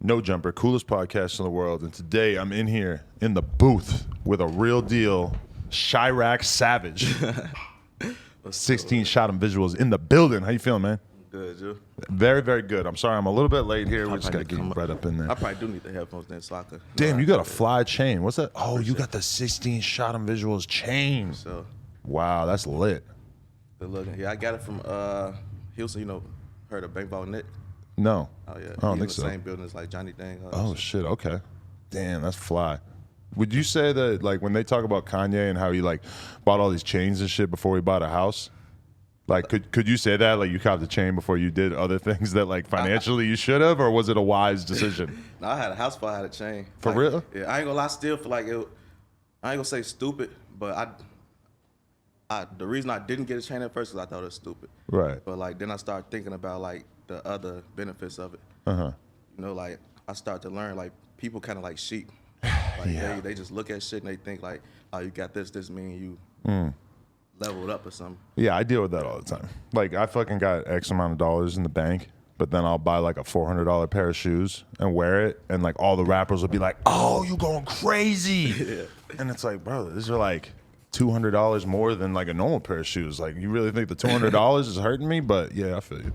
No Jumper, coolest podcast in the world. And today I'm in here in the booth with a real deal Chirac Savage. 16ShotEm Visualz in the building. How you feeling, man? Good, you? Very, very good. I'm sorry I'm a little bit late here. We just got to get right up in there. I probably do need the headphones then, so I could. Damn, you got a fly chain. What's that? Oh, you got the 16ShotEm Visualz chain. So, Wow, that's lit. good looking. Yeah, I got it from Houston. You know, heard of Bang Ball Nick? No. Oh yeah, I don't he's in think the so. same building as like Johnny Dang. Oh, shit. Okay. Damn, that's fly. Would you say that, like, when they talk about Kanye and how he, like, bought all these chains and shit before he bought a house, like, could you say that? Like, you copped the chain before you did other things that, like, financially you should have, or was it a wise decision? No, I had a house before I had a chain. For like, real? Yeah, I ain't gonna lie. Still feel like it. I ain't gonna say stupid, but the reason I didn't get a chain at first is I thought it was stupid. Right. But like then I started thinking about like the other benefits of it. Uh-huh. You know, like I started to learn like people kind of like sheep. Like Yeah. they just look at shit and they think like, oh, you got this mean you leveled up or something. Yeah, I deal with that all the time. Like, I fucking got X amount of dollars in the bank, but then I'll buy, like, a $400 pair of shoes and wear it, and, like, all the rappers will be like, oh, you going crazy. Yeah. And it's like, bro, these are, like, $200 more than, like, a normal pair of shoes. Like, you really think the $200 is hurting me? But, yeah, I feel you.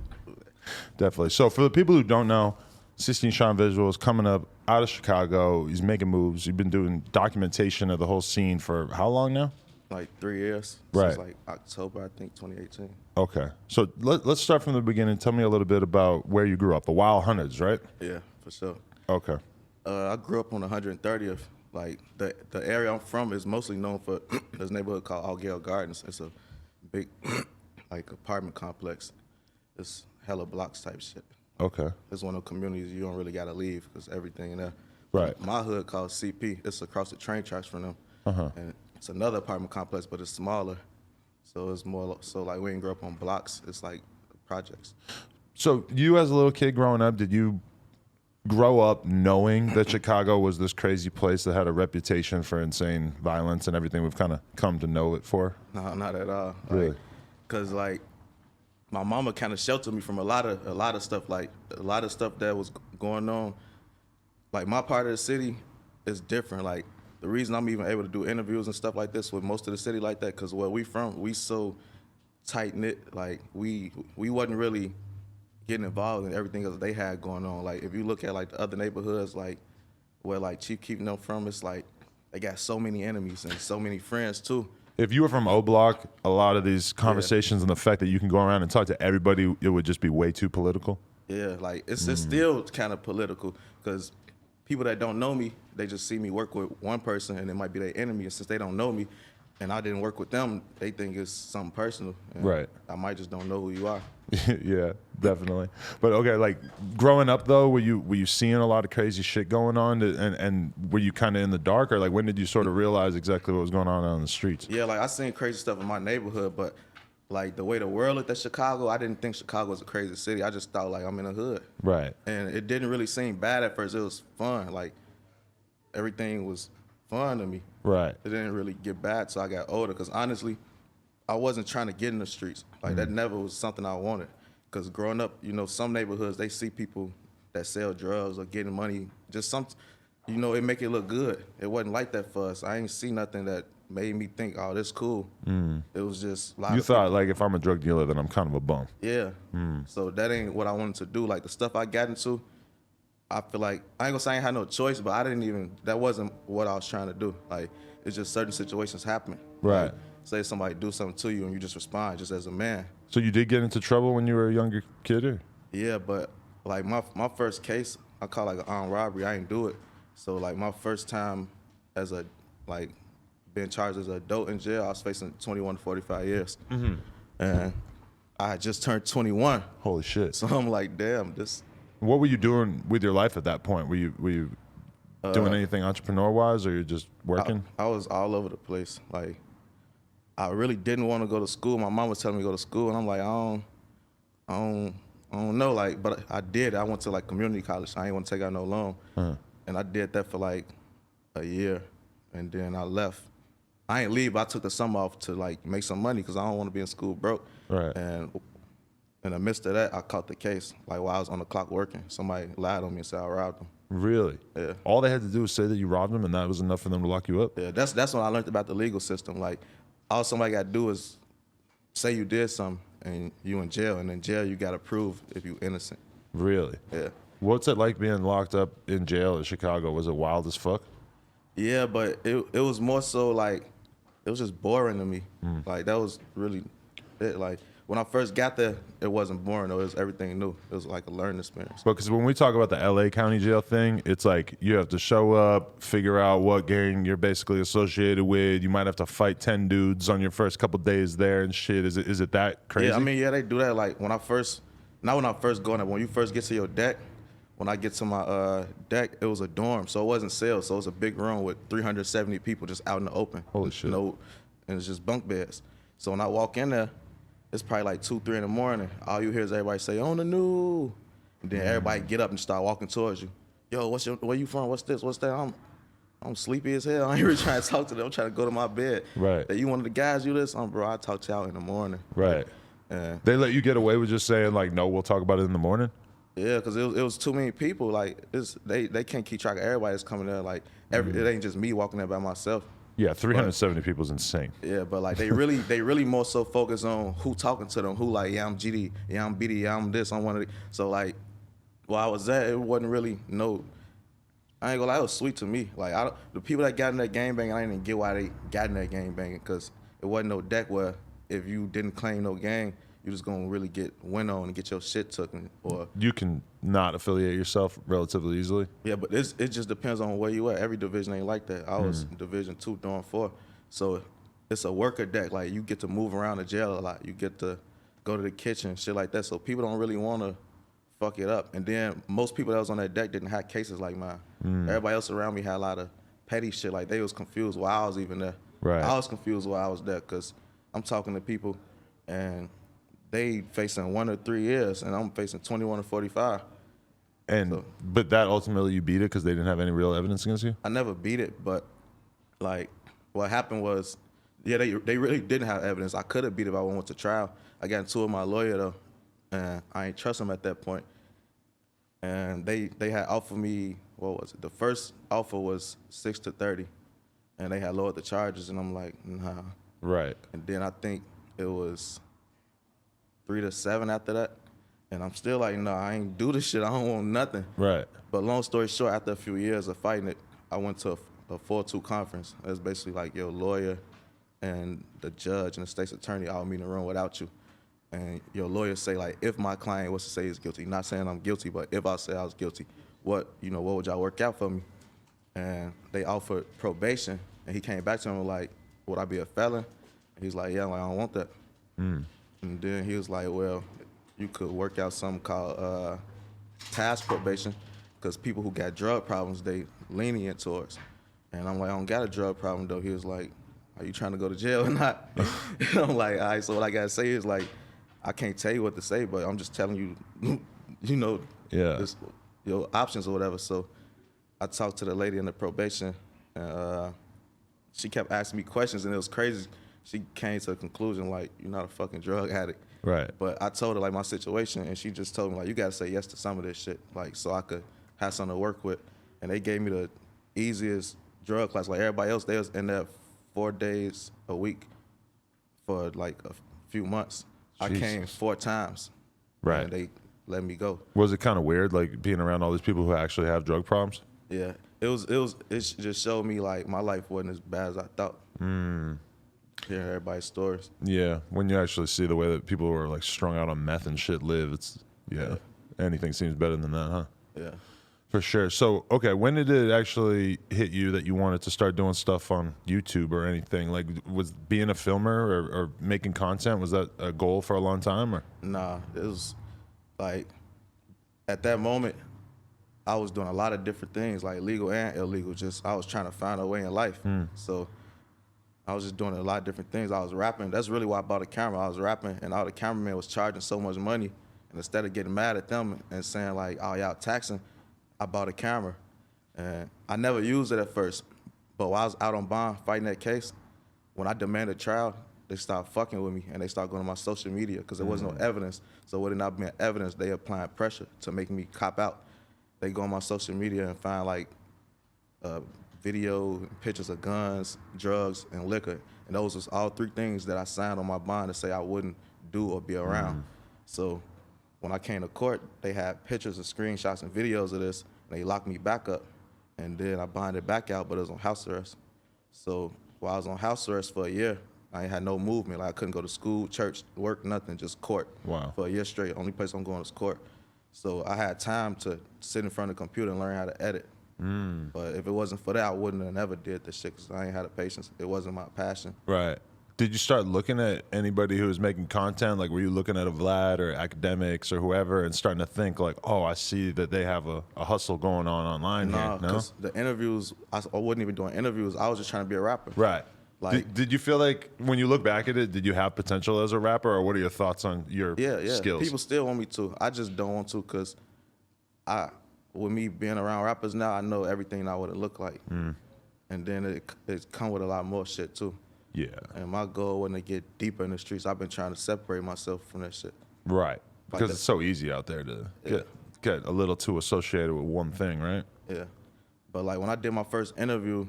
Definitely. So, for the people who don't know, 16ShotEm Visualz coming up out of Chicago. He's making moves. He's been doing documentation of the whole scene for how long now? Like 3 years. Right. Since like October, I think, 2018. Okay. So let's start from the beginning. Tell me a little bit about where you grew up. The Wild Hunters, right? Yeah, for sure. Okay. I grew up on 130th. Like the area I'm from is mostly known for this neighborhood called Algale Gardens. It's a big like apartment complex. It's hella blocks type shit. Okay. It's one of the communities you don't really gotta leave because everything in there. Right. My hood called CP. It's across the train tracks from them. Uh-huh. And it's another apartment complex, but it's smaller. So it's more so like we didn't grow up on blocks. It's like projects. So you as a little kid growing up, did you grow up knowing that Chicago was this crazy place that had a reputation for insane violence and everything we've kind of come to know it for? No, not at all. Really? Cause like my mama kind of sheltered me from a lot of stuff. Like a lot of stuff that was going on. Like my part of the city is different. Like the reason I'm even able to do interviews and stuff like this with most of the city like that, cause where we from, we so tight knit. Like we wasn't really getting involved in everything else they had going on. Like if you look at like the other neighborhoods, like where like Chief keeping them from, it's like they got so many enemies and so many friends too. If you were from O Block, a lot of these conversations and the fact that you can go around and talk to everybody, it would just be way too political. Yeah, like it's still kind of political because people that don't know me, they just see me work with one person and it might be their enemy. And since they don't know me and I didn't work with them, they think it's something personal. And Right. I might just don't know who you are. Yeah, definitely. But okay, like growing up though, were you seeing a lot of crazy shit going on, and were you kind of in the dark, or like when did you sort of realize exactly what was going on out in the streets? Yeah, like I seen crazy stuff in my neighborhood, but like the way the world looked at Chicago, I didn't think Chicago was a crazy city. I just thought like I'm in a hood. Right. And it didn't really seem bad at first. It was fun. Like everything was fun to me. Right. It didn't really get bad till I got older. Cause honestly, I wasn't trying to get in the streets. Like that never was something I wanted. Cause growing up, you know, some neighborhoods they see people that sell drugs or getting money. Just some, you know, it make it look good. It wasn't like that for us. I ain't see nothing that made me think, oh, this cool. It was just a lot You of thought like if I'm a drug dealer, then I'm kind of a bum. yeah. So that ain't what I wanted to do. Like the stuff I got into, I feel like I ain't gonna say I ain't had no choice, but I didn't even. That wasn't what I was trying to do. Like it's just certain situations happen. Right. Like, say somebody do something to you and you just respond just as a man. So you did get into trouble when you were a younger kid, or? Yeah, but like my first case, I call like an armed robbery. I ain't do it. So like my first time as a like being charged as an adult in jail, I was facing 21 to 45 years, and I had just turned 21. Holy shit. So I'm like, damn, this. What were you doing with your life at that point? Were you doing anything entrepreneur-wise, or you're just working? I was all over the place. Like, I really didn't want to go to school. My mom was telling me to go to school, and I'm like, I don't know. Like, but I did. I went to like community college. I ain't want to take out no loan, and I did that for like a year, and then I left. I ain't leave. But I took the summer off to like make some money because I don't want to be in school broke. Right. And in the midst of that, I caught the case. Like while I was on the clock working, somebody lied on me and said I robbed them. Really? Yeah. All they had to do was say that you robbed them, and that was enough for them to lock you up? Yeah, that's when I learned about the legal system. Like, all somebody got to do is say you did something, and you in jail, and in jail you got to prove if you innocent. Really? Yeah. What's it like being locked up in jail in Chicago? Was it wild as fuck? Yeah, but it was more so like, it was just boring to me. Like, that was really it. Like, when I first got there, it wasn't boring, though. It was everything new. It was like a learning experience. Because when we talk about the LA County Jail thing, it's like you have to show up, figure out what gang you're basically associated with. You might have to fight 10 dudes on your first couple days there and shit. Is it that crazy? Yeah, I mean, yeah, they do that. Like, not when I first go in there, when you first get to your deck, when I get to my deck, it was a dorm, so it wasn't cells. So it was a big room with 370 people just out in the open. Holy shit. And it's just bunk beds. So when I walk in there, it's probably like 2, 3 in the morning. All you hear is everybody say, "On the new," and then everybody get up and start walking towards you. Yo, where you from? What's this? What's that? I'm sleepy as hell. I ain't really trying to talk to them. I'm trying to go to my bed. Right. That you one of the guys you this? Bro, I talk to y'all in the morning. Right. They let you get away with just saying like, no, we'll talk about it in the morning? Yeah, because it was too many people. Like, they can't keep track of everybody that's coming there. Like, it ain't just me walking there by myself. Yeah, 370 people is insane. Yeah, but like they really more so focus on who talking to them, who like, yeah, I'm GD, yeah, I'm BD, yeah, I'm this, I'm one of the. So like, while I was there, it wasn't really I ain't gonna lie, it was sweet to me. Like, the people that got in that gang bang, I didn't even get why they got in that gang banging, because it wasn't no deck where if you didn't claim no gang, you just gonna really get went on and get your shit taken. Or you can not affiliate yourself relatively easily. Yeah, but it just depends on where you at. Every division ain't like that. I was Division 2, Dorm 4, so it's a worker deck. Like, you get to move around the jail a lot. You get to go to the kitchen, shit like that. So people don't really want to fuck it up. And then most people that was on that deck didn't have cases like mine. Everybody else around me had a lot of petty shit. Like, they was confused why I was even there. Right. I was confused why I was there, because I'm talking to people and they facing 1 or 3 years, and I'm facing 21 or 45. But that ultimately you beat it because they didn't have any real evidence against you? I never beat it, but like, what happened was, yeah, they really didn't have evidence. I could have beat it if I went to trial. I got into it with my lawyer though, and I ain't trust him at that point. And they had offered me, what was it? The first offer was 6 to 30, and they had lowered the charges, and I'm like, nah. Right. And then I think it was 3 to 7 after that. And I'm still like, no, I ain't do this shit. I don't want nothing. Right. But long story short, after a few years of fighting it, I went to a 4-2 conference. It was basically like your lawyer and the judge and the state's attorney all meet in a room without you. And your lawyer say, like, if my client was to say he's guilty, not saying I'm guilty, but if I say I was guilty, what would y'all work out for me? And they offered probation. And he came back to him like, would I be a felon? And he's like, yeah. I'm like, I don't want that. And then he was like, well, you could work out something called task probation, because people who got drug problems, they lenient towards. And I'm like, I don't got a drug problem though. He was like, are you trying to go to jail or not? And I'm like, all right, so what I gotta say is like, I can't tell you what to say, but I'm just telling you, your options or whatever. So I talked to the lady in the probation, and she kept asking me questions, and it was crazy. She came to a conclusion like, you're not a fucking drug addict. Right. But I told her like my situation, and she just told me like, you gotta say yes to some of this shit, like, so I could have something to work with. And they gave me the easiest drug class. Like, everybody else, they was in there 4 days a week for like a few months. Jeez. I came 4 times. Right. And they let me go. Was it kind of weird, like being around all these people who actually have drug problems? Yeah. It just showed me like my life wasn't as bad as I thought. Hearing everybody's stories. Yeah, when you actually see the way that people who are like strung out on meth and shit live, anything seems better than that, huh? Yeah. For sure. So, okay, when did it actually hit you that you wanted to start doing stuff on YouTube or anything? Like, was being a filmer or making content, was that a goal for a long time? Or? Nah, it was like, at that moment, I was doing a lot of different things, like legal and illegal. Just, I was trying to find a way in life. So I was just doing a lot of different things. I was rapping. That's really why I bought a camera. I was rapping, and all the cameramen was charging so much money. And instead of getting mad at them and saying like, oh, y'all taxing, I bought a camera. And I never used it at first. But while I was out on bond fighting that case, when I demanded trial, they start fucking with me and they start going to my social media because there was no evidence. So with it not being evidence, they applying pressure to make me cop out. They go on my social media and find like video, pictures of guns, drugs, and liquor. And those was all 3 things that I signed on my bond to say I wouldn't do or be around. So when I came to court, they had pictures and screenshots and videos of this, and they locked me back up. And then I bonded back out, but it was on house arrest. So while I was on house arrest for a year, I ain't had no movement. Like I couldn't go to school, church, work, nothing, just court. Wow. For a year straight. Only place I'm going is court. So I had time to sit in front of the computer and learn how to edit. But if it wasn't for that, I wouldn't have never did this shit because I ain't had the patience. It wasn't my passion. Right. Did you start looking at anybody who was making content? Like, were you looking at a Vlad or academics or whoever and starting to think like, oh, I see that they have a hustle going on online here? No, because the interviews, I wasn't even doing interviews. I was just trying to be a rapper. Right. Like, did you feel like when you look back at it, did you have potential as a rapper, or what are your thoughts on your skills? People still want me to. I just don't want to because with me being around rappers now, I know everything I would have looked like. And then it come with a lot more shit too. Yeah. And my goal wasn't to get deeper in the streets. I've been trying to separate myself from that shit. Right. Because it's so easy out there to get a little too associated with one thing, right? Yeah. But like when I did my first interview,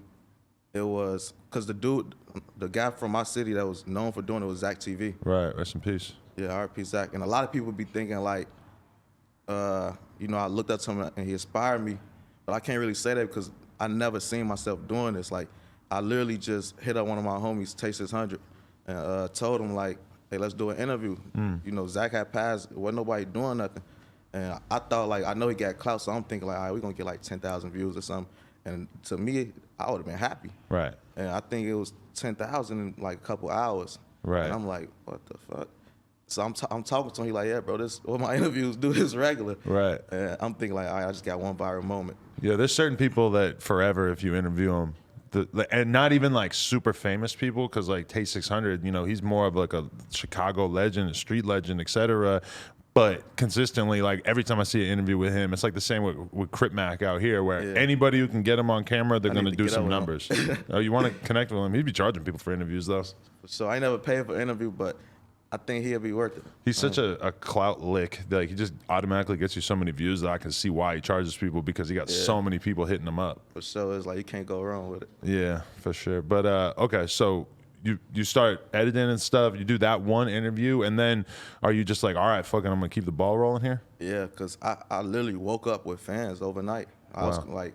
it was because the guy from my city that was known for doing it was Zach TV. Right. Rest in peace. Yeah, R.I.P. Zach. And a lot of people be thinking like, I looked up to him and he inspired me, but I can't really say that because I never seen myself doing this. Like, I literally just hit up one of my homies, T1600, and told him like, hey, let's do an interview. Zach had passed, wasn't nobody doing nothing. And I thought like, I know he got clout, so I'm thinking like, all right, we're gonna get like 10,000 views or something. And to me, I would have been happy. Right. And I think it was 10,000 in like a couple hours. Right. And I'm like, what the fuck? So I'm talking to him, he like, yeah, bro, what my interviews do is regular. Right. And I'm thinking like, all right, I just got one viral moment. Yeah, there's certain people that forever, if you interview them, and not even like super famous people, because like T600, he's more of like a Chicago legend, a street legend, etc. But consistently, like every time I see an interview with him, it's like the same with Crip Mac out here, where anybody who can get him on camera, they're going to do some numbers. Oh, you want to connect with him? He'd be charging people for interviews though. So I never paid for an interview, but I think he'll be worth it. He's such a clout lick. Like, he just automatically gets you so many views that I can see why he charges people, because he got so many people hitting him up. For sure, it's like you can't go wrong with it. Yeah, for sure. But okay, so you start editing and stuff. You do that one interview, and then are you just like, all right, fucking, I'm gonna keep the ball rolling here? Yeah, because I literally woke up with fans overnight. I was like,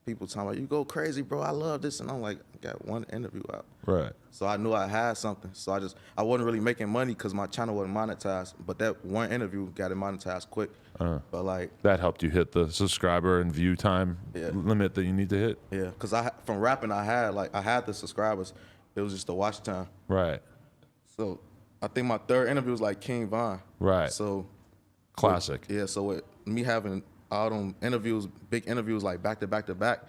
people telling me, you go crazy, bro. I love this, and I'm like, I got one interview out. Right. So I knew I had something. So I wasn't really making money because my channel wasn't monetized. But that one interview got it monetized quick. But like that helped you hit the subscriber and view time limit that you need to hit. Yeah, because from rapping, I had the subscribers. It was just the watch time. Right. So I think my third interview was like King Von. Right. So classic. So with me having all them interviews, big interviews, like back to back to back,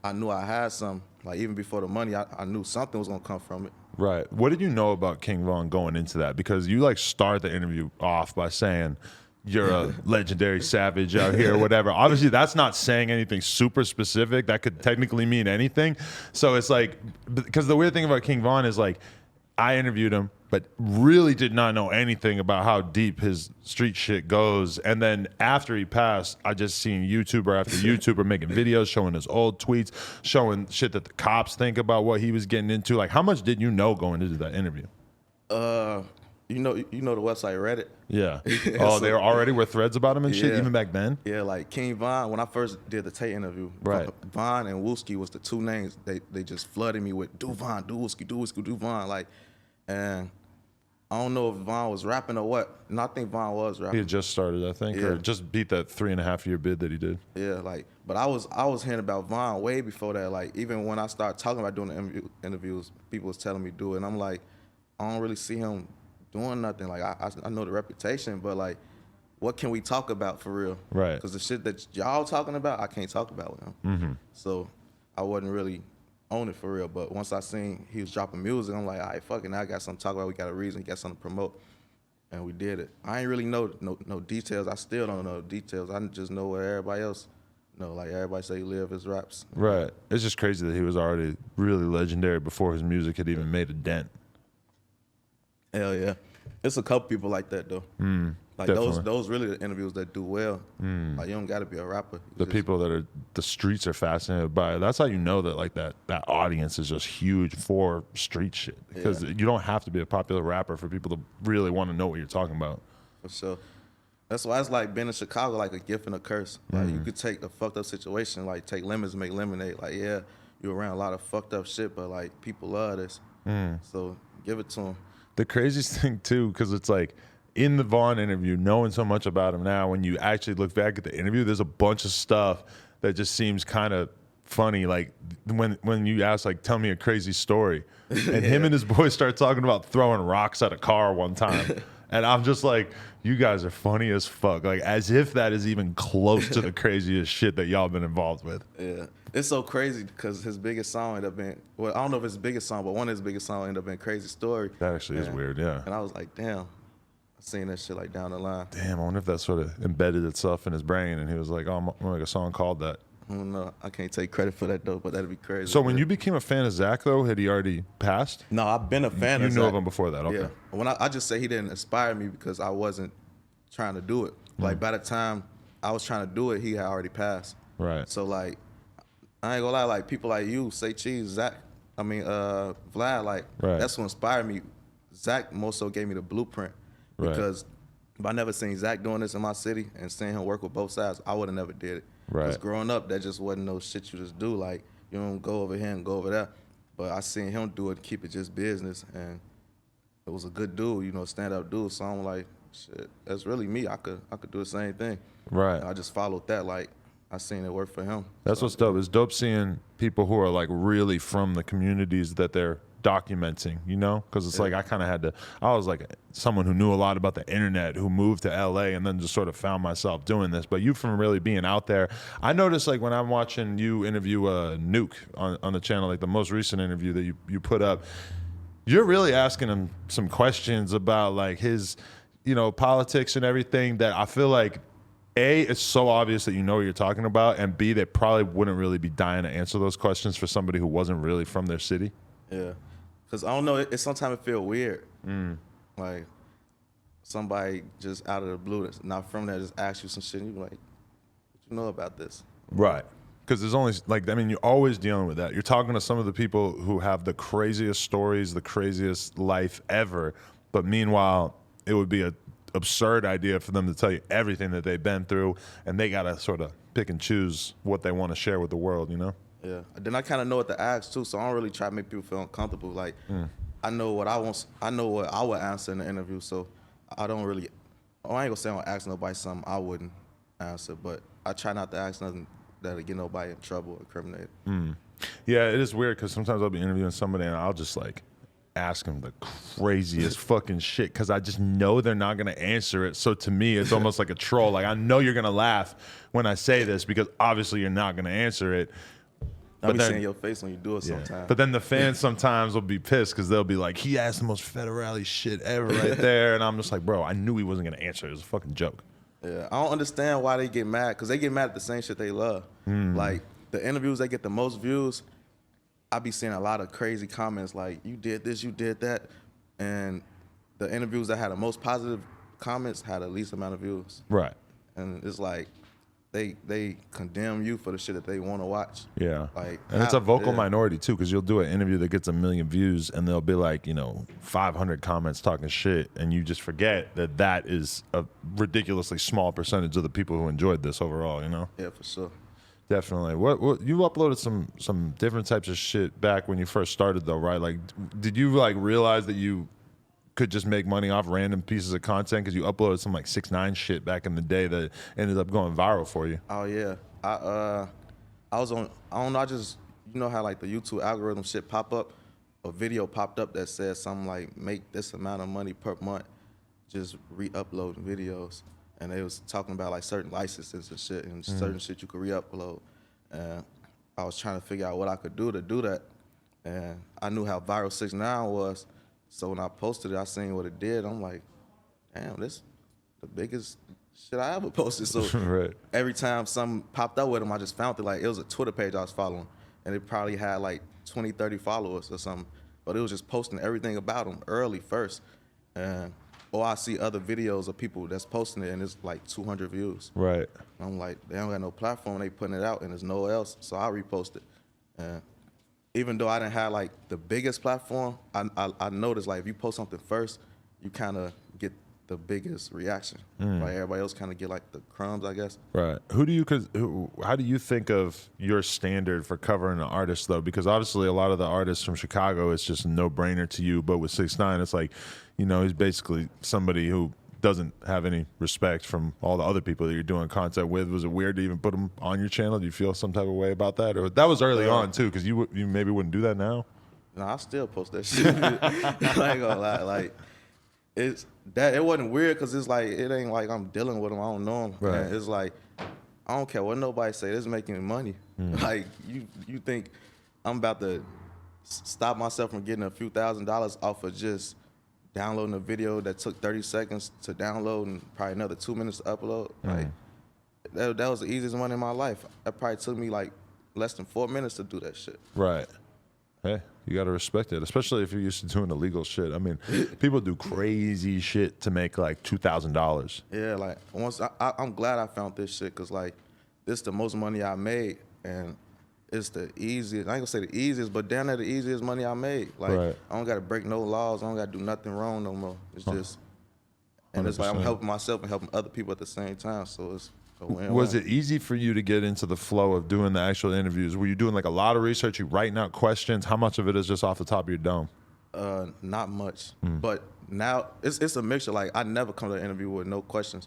I knew I had some. Like even before the money, I knew something was gonna come from it. Right. What did you know about King Von going into that? Because you like start the interview off by saying you're a legendary savage out here or whatever. Obviously, that's not saying anything super specific. That could technically mean anything. So it's like, because the weird thing about King Von is like, I interviewed him, but really did not know anything about how deep his street shit goes. And then after he passed, I just seen YouTuber after YouTuber making videos, showing his old tweets, showing shit that the cops think about what he was getting into. Like, how much did you know going into that interview? You know the website Reddit? Yeah. Oh, there already were threads about him and shit, even back then? Yeah, like King Von, when I first did the Tate interview, right. Von and Wooski was the two names they just flooded me with. Do Von, do Wooski, do Von. Like, and I don't know if Von was rapping or what. No, I think Von was rapping. He had just started, I think, or just beat that 3.5-year bid that he did. Yeah, like, but I was hearing about Von way before that. Like, even when I started talking about doing the interviews, people was telling me do it, and I'm like, I don't really see him doing nothing. Like, I know the reputation, but like, what can we talk about for real? Right. Because the shit that y'all talking about, I can't talk about with him. So I wasn't really on it for real. But once I seen he was dropping music, I'm like, all right, fucking, now I got something to talk about. We got a reason, got something to promote, and we did it. I ain't really know no details. I still don't know details. I just know what everybody else know. Like, everybody say he live his raps. Right. It's just crazy that he was already really legendary before his music had even made a dent. Hell yeah. It's a couple people like that though. Like definitely. those really the interviews that do well. Like you don't gotta be a rapper. The people that are the streets are fascinated by it. That's how you know that like that audience is just huge for street shit, because you don't have to be a popular rapper for people to really want to know what you're talking about. For sure. That's why it's like being in Chicago, like a gift and a curse. Like you could take a fucked up situation, like take lemons and make lemonade. Like yeah, you're around a lot of fucked up shit, but like people love this. So give it to them. The craziest thing too, because it's like in the Vaughn interview, knowing so much about him now, when you actually look back at the interview, there's a bunch of stuff that just seems kind of funny. Like when you ask, like, tell me a crazy story, and him and his boys start talking about throwing rocks at a car one time. And I'm just like, you guys are funny as fuck. Like, as if that is even close to the craziest shit that y'all been involved with. Yeah. It's so crazy because his biggest song ended up being, well, I don't know if it's his biggest song, but one of his biggest songs ended up being Crazy Story. That actually is weird, yeah. And I was like, damn, I seen that shit like down the line. Damn, I wonder if that sort of embedded itself in his brain and he was like, oh, I'm gonna make a song called that. I don't know. I can't take credit for that though, but that'd be crazy. So when you became a fan of Zach though, had he already passed? No, I've been a fan You of knew Zach. of him before that, okay. Yeah. When I just say he didn't inspire me because I wasn't trying to do it. Like by the time I was trying to do it, he had already passed. Right. So like, I ain't gonna lie, like people like you, Say Cheese, Zach, Vlad, like that's what inspired me. Zach more so gave me the blueprint because if I never seen Zach doing this in my city and seeing him work with both sides, I would have never did it. Because growing up, that just wasn't no shit you just do. Like you don't go over here and go over there. But I seen him do it, keep it just business, and it was a good dude, you know, stand up dude. So I'm like, shit, that's really me. I could do the same thing. Right. And I just followed that. Like I seen it work for him. That's what's dope. It's dope seeing people who are like really from the communities that they're documenting, you know? Because it's like I was like someone who knew a lot about the internet, who moved to LA and then just sort of found myself doing this. But you from really being out there, I noticed like when I'm watching you interview Nuke on the channel, like the most recent interview that you put up, you're really asking him some questions about like his, you know, politics and everything that I feel like A, it's so obvious that you know what you're talking about, and B, they probably wouldn't really be dying to answer those questions for somebody who wasn't really from their city. Yeah. Because I don't know, sometimes it feel weird. Like somebody just out of the blue that's not from there just asks you some shit and you're like, what you know about this? Right. Because there's only, like, I mean, you're always dealing with that. You're talking to some of the people who have the craziest stories, the craziest life ever, but meanwhile, it would be an absurd idea for them to tell you everything that they've been through, and they got to sort of pick and choose what they want to share with the world, you know? Yeah. Then I kind of know what to ask too, so I don't really try to make people feel uncomfortable. Like, I know what I want. I know what I would answer in the interview, so I don't really. I ain't gonna say I don't ask nobody something I wouldn't answer, but I try not to ask nothing that'll get nobody in trouble or incriminated. Yeah, it is weird because sometimes I'll be interviewing somebody and I'll just like ask them the craziest fucking shit because I just know they're not gonna answer it. So to me, it's almost like a troll. Like I know you're gonna laugh when I say this because obviously you're not gonna answer it. I'll be seeing your face when you do it sometimes. But then the fans sometimes will be pissed because they'll be like, he asked the most federale shit ever right there. And I'm just like, bro, I knew he wasn't going to answer. It was a fucking joke. Yeah, I don't understand why they get mad because they get mad at the same shit they love. Like the interviews that get the most views, I be seeing a lot of crazy comments like, you did this, you did that. And the interviews that had the most positive comments had the least amount of views. Right. And it's like, they condemn you for the shit that they want to watch. Yeah. Like, and it's a vocal minority too, because you'll do an interview that gets 1 million views and there'll be like, 500 comments talking shit, and you just forget that that is a ridiculously small percentage of the people who enjoyed this overall, you know? Yeah, for sure. Definitely. What you uploaded some different types of shit back when you first started though, right? Like, did you like realize that you could just make money off random pieces of content because you uploaded some like 6ix9ine shit back in the day that ended up going viral for you? Oh yeah, I was on. I don't know. I just how like the YouTube algorithm shit pop up. A video popped up that said something like make this amount of money per month, just re-uploading videos, and they was talking about like certain licenses and shit and certain shit you could re-upload. And I was trying to figure out what I could do to do that, and I knew how viral 6ix9ine was. So when I posted it, I seen what it did. I'm like, damn, this the biggest shit I ever posted. So every time something popped up with him, I just found it. Like, it was a Twitter page I was following, and it probably had like 20, 30 followers or something. But it was just posting everything about him early first. and or I see other videos of people that's posting it and it's like 200 views. Right. I'm like, they don't got no platform, they putting it out and there's nowhere else, so I repost it. And even though I didn't have like the biggest platform, I noticed like if you post something first, you kind of get the biggest reaction. Like everybody else kind of get like the crumbs, I guess. Right. How do you think of your standard for covering an artist though? Because obviously a lot of the artists from Chicago, it's just a no-brainer to you. But with 6ix9ine, it's like, you know, he's basically somebody who doesn't have any respect from all the other people that you're doing content with. Was it weird to even put him on your channel? Do you feel some type of way about that? Or that was early on too, because you maybe wouldn't do that now? No, I still post that shit. I ain't gonna lie. Like, it wasn't weird because it's like, it ain't like I'm dealing with him. I don't know him. Right. And it's like, I don't care what nobody say. This is making me money. Like, you think I'm about to stop myself from getting a few $1,000s off of just downloading a video that took 30 seconds to download and probably another 2 minutes to upload? Like, that was the easiest money in my life. That probably took me like less than 4 minutes to do that shit. Right. Hey, you got to respect it, especially if you're used to doing illegal shit. I mean, people do crazy shit to make like $2,000. Yeah, like once I'm glad I found this shit because like this is the most money I made and it's the easiest. I ain't gonna say the easiest, but damn near the easiest money I made. Like Right. I don't gotta break no laws. I don't gotta do nothing wrong no more. It's just, and it's like I'm 100%. helping myself and helping other people at the same time. So it's a win-win. Was it easy for you to get into the flow of doing the actual interviews? Were you doing like a lot of research? You writing out questions? How much of it is just off the top of your dome? Not much, but now it's a mixture. Like I never come to an interview with no questions.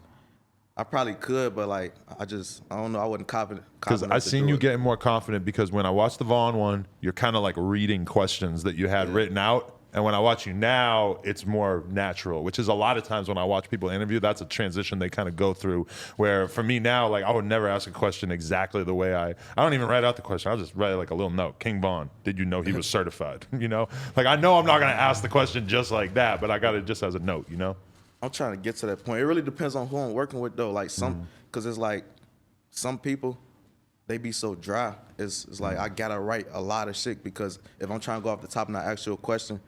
I probably could, but like I don't know. I wasn't confident. Because I seen you getting more confident because when I watched the Vaughn one, you're kind of like reading questions that you had written out. And when I watch you now, it's more natural, which is a lot of times when I watch people interview, that's a transition they kind of go through. Where for me now, like I would never ask a question exactly the way I don't even write out the question. I'll just write like a little note. King Vaughn, did you know he was certified? You know, like I know I'm not going to ask the question just like that, but I got it just as a note, you know? I'm trying to get to that point. It really depends on who I'm working with though. Like because it's like some people, they be so dry. It's like I gotta write a lot of shit because if I'm trying to go off the top and not ask you a question,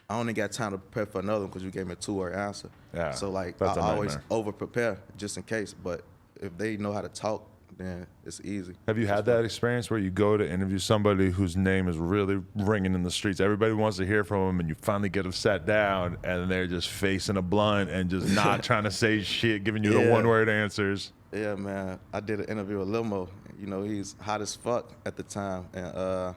I only got time to prepare for another one because you gave me a 2-word answer. Yeah, so like that's I a always nightmare. over prepare just in case. But if they know how to talk, then it's easy. Have you had that experience where you go to interview somebody whose name is really ringing in the streets? Everybody wants to hear from them, and you finally get them sat down, and they're just facing a blunt and just not trying to say shit, giving you the one-word answers. Yeah, man. I did an interview with Limo. You know, he's hot as fuck at the time. And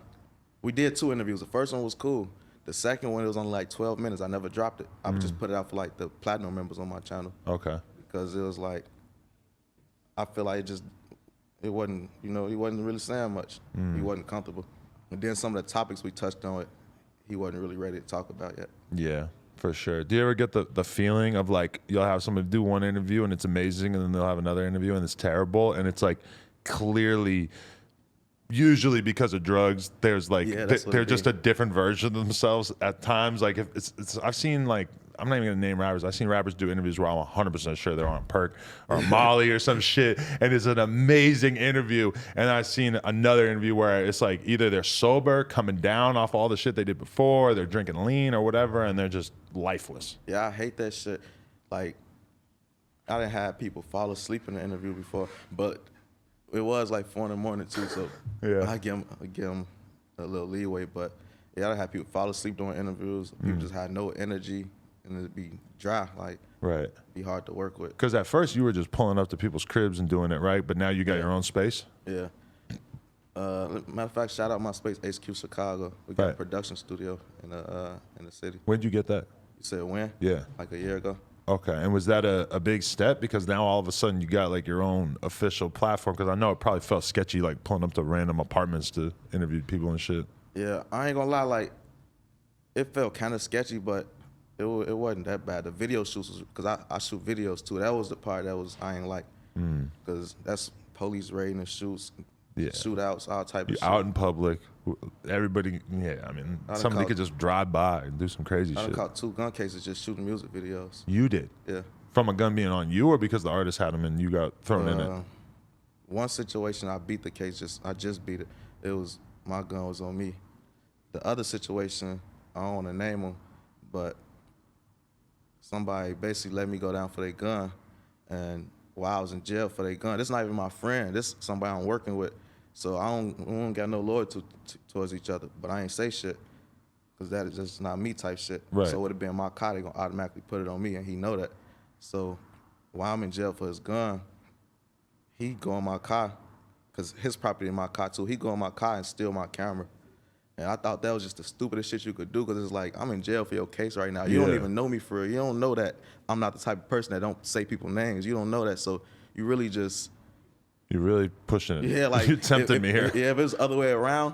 we did 2 interviews. The first one was cool. The second one, it was only like 12 minutes. I never dropped it. I just put it out for like the platinum members on my channel. Okay. Because it was like, I feel like it wasn't, you know, he wasn't really saying much. He wasn't comfortable. And then some of the topics we touched on, he wasn't really ready to talk about yet. Yeah, for sure. Do you ever get the feeling of like you'll have somebody do one interview and it's amazing, and then they'll have another interview and it's terrible, and it's like clearly, usually because of drugs, there's like they're just a different version of themselves at times. Like if it's I've seen like, I'm not even gonna name rappers. I've seen rappers do interviews where I'm 100% sure they're on perk or Molly or some shit, and it's an amazing interview. And I've seen another interview where it's like either they're sober, coming down off all the shit they did before, or they're drinking lean or whatever, and they're just lifeless. Yeah, I hate that shit. Like, I didn't have people fall asleep in the interview before, but it was like 4 in the morning too, so Yeah. I give them a little leeway. But yeah, I done had people fall asleep during interviews. People just had no energy, and it'd be dry, like Right. be hard to work with. Because at first you were just pulling up to people's cribs and doing it, right? But now you got your own space. Yeah. Matter of fact, shout out my space, HQ Chicago. We got a Right. production studio in the city. When'd you get that? You said when? Yeah. Like a year ago. Okay, and was that a big step? Because now all of a sudden you got like your own official platform. Because I know it probably felt sketchy, like pulling up to random apartments to interview people and shit. Yeah, I ain't gonna lie, like it felt kind of sketchy, but it wasn't that bad. The video shoots was because I shoot videos too. That was the part that was I ain't like because that's police raiding and shoots, shootouts, all type of You're shit. out in public, everybody. Yeah, I mean, somebody could just drive by and do some crazy I done shit. caught 2 gun cases just shooting music videos. You did? Yeah. From a gun being on you, or because the artist had them and you got thrown in it? One situation I beat the case. I just beat it. It was my gun was on me. The other situation I don't want to name them, but somebody basically let me go down for their gun, and while I was in jail for their gun, this not even my friend. This somebody I'm working with, so we don't got no loyalty towards each other. But I ain't say shit, cause that is just not me type shit. Right. So it would have been my car. They gonna automatically put it on me, and he know that. So while I'm in jail for his gun, he go in my car, cause his property in my car too. He go in my car and steal my camera. And I thought that was just the stupidest shit you could do, because it's like, I'm in jail for your case right now. You don't even know me for real. You don't know that I'm not the type of person that don't say people's names. You don't know that. So you really just... You're really pushing it. Yeah, like... You tempted me here. Yeah, if it was the other way around,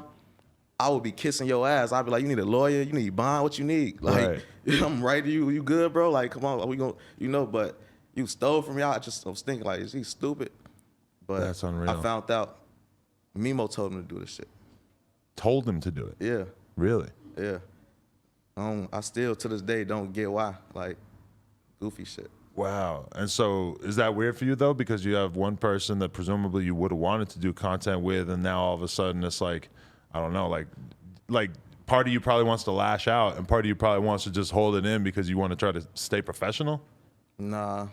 I would be kissing your ass. I'd be like, you need a lawyer? You need bond? What you need? Like, right. I'm right to you. You good, bro? Like, come on. We gonna... You know, but you stole from me. I was thinking, like, is he stupid? But that's unreal. I found out Mimo told him to do this shit. Told him to do it? Yeah. Really? Yeah. I still, to this day, don't get why. Like, goofy shit. Wow. And so is that weird for you, though? Because you have one person that presumably you would have wanted to do content with, and now all of a sudden it's like, I don't know, like part of you probably wants to lash out, and part of you probably wants to just hold it in because you want to try to stay professional? Nah.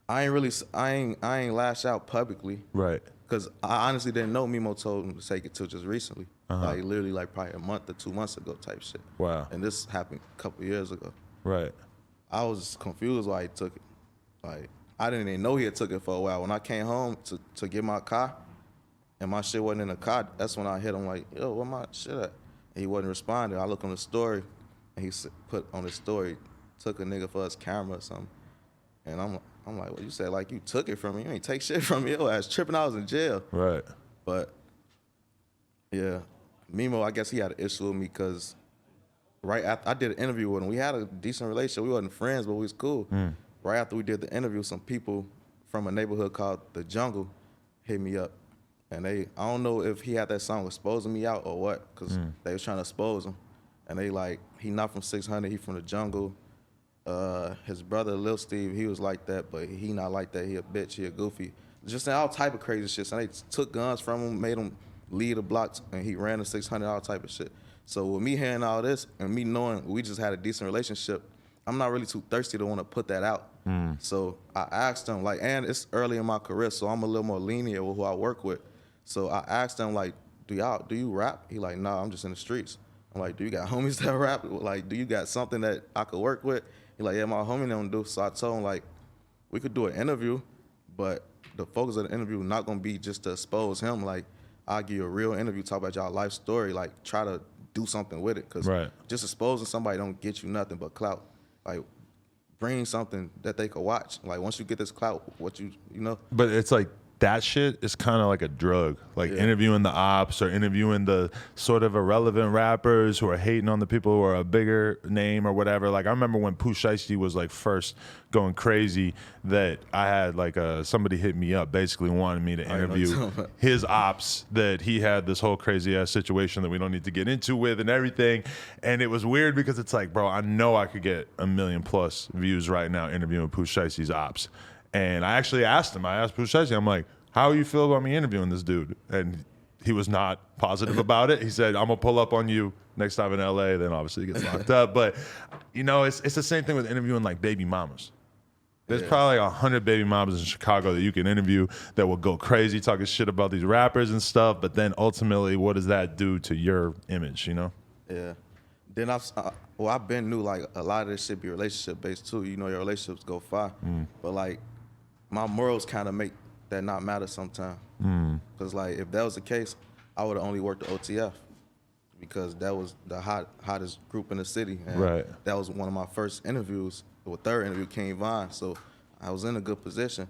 I ain't lash out publicly. Right. Because I honestly didn't know Mimo told him to take it till just recently. Like, literally, like, probably a month or 2 months ago type shit. Wow. And this happened a couple years ago. Right. I was confused why he took it. Like, I didn't even know he had took it for a while. When I came home to get my car, and my shit wasn't in the car, that's when I hit him like, yo, where my shit at? And he wasn't responding. I look on the story, and he put on his story, took a nigga for his camera or something. And I'm like, well, you said, like, you took it from me. You ain't take shit from me. Yo, I was tripping. I was in jail. Right. But, yeah, Mimo, I guess he had an issue with me because right after I did an interview with him, we had a decent relationship. We wasn't friends, but we was cool. Right after we did the interview, some people from a neighborhood called The Jungle hit me up. And I don't know if he had that song exposing me out or what, because they was trying to expose him. And they like, he not from 600, he from The Jungle. His brother, Lil Steve, he was like that, but he not like that. He a bitch, he a goofy. Just all type of crazy shit. So they took guns from him, made him lead the blocks, and he ran the 600, all type of shit. So with me hearing all this and me knowing we just had a decent relationship, I'm not really too thirsty to want to put that out. So I asked him, like, and it's early in my career, so I'm a little more lenient with who I work with. So I asked him, like, do you rap? He like, nah, I'm just in the streets. I'm like, do you got homies that rap? Like, do you got something that I could work with? He like, yeah, my homie don't do. So I told him, like, we could do an interview, but the focus of the interview not gonna be just to expose him. Like, I'll give you a real interview, talk about y'all life story, like, try to do something with it. Cause just exposing somebody don't get you nothing but clout. Like, bring something that they could watch. Like, once you get this clout, what you know. But it's like, that shit is kind of like a drug, like interviewing the ops or interviewing the sort of irrelevant rappers who are hating on the people who are a bigger name or whatever. Like, I remember when Pooh Shiesty was like first going crazy, that I had like somebody hit me up basically wanting me to interview his ops, that he had this whole crazy ass situation that we don't need to get into with and everything. And it was weird because it's like, bro, I know I could get 1 million+ views right now interviewing Pooh Shiesty's ops. And I actually asked him, I asked Pooh Shiesty, I'm like, how do you feel about me interviewing this dude? And he was not positive about it. He said, I'm gonna pull up on you next time in LA, then obviously he gets locked up. But, you know, it's the same thing with interviewing like baby mamas. There's probably 100 baby mamas in Chicago that you can interview that will go crazy talking shit about these rappers and stuff, but then ultimately, what does that do to your image, you know? Yeah. Then I've been knew like a lot of this shit be relationship based too. You know, your relationships go far, but like my morals kind of make that not matter sometimes. Cause like if that was the case, I would have only worked the OTF because that was the hottest group in the city. And that was one of my first interviews, or third interview, King Von. So I was in a good position.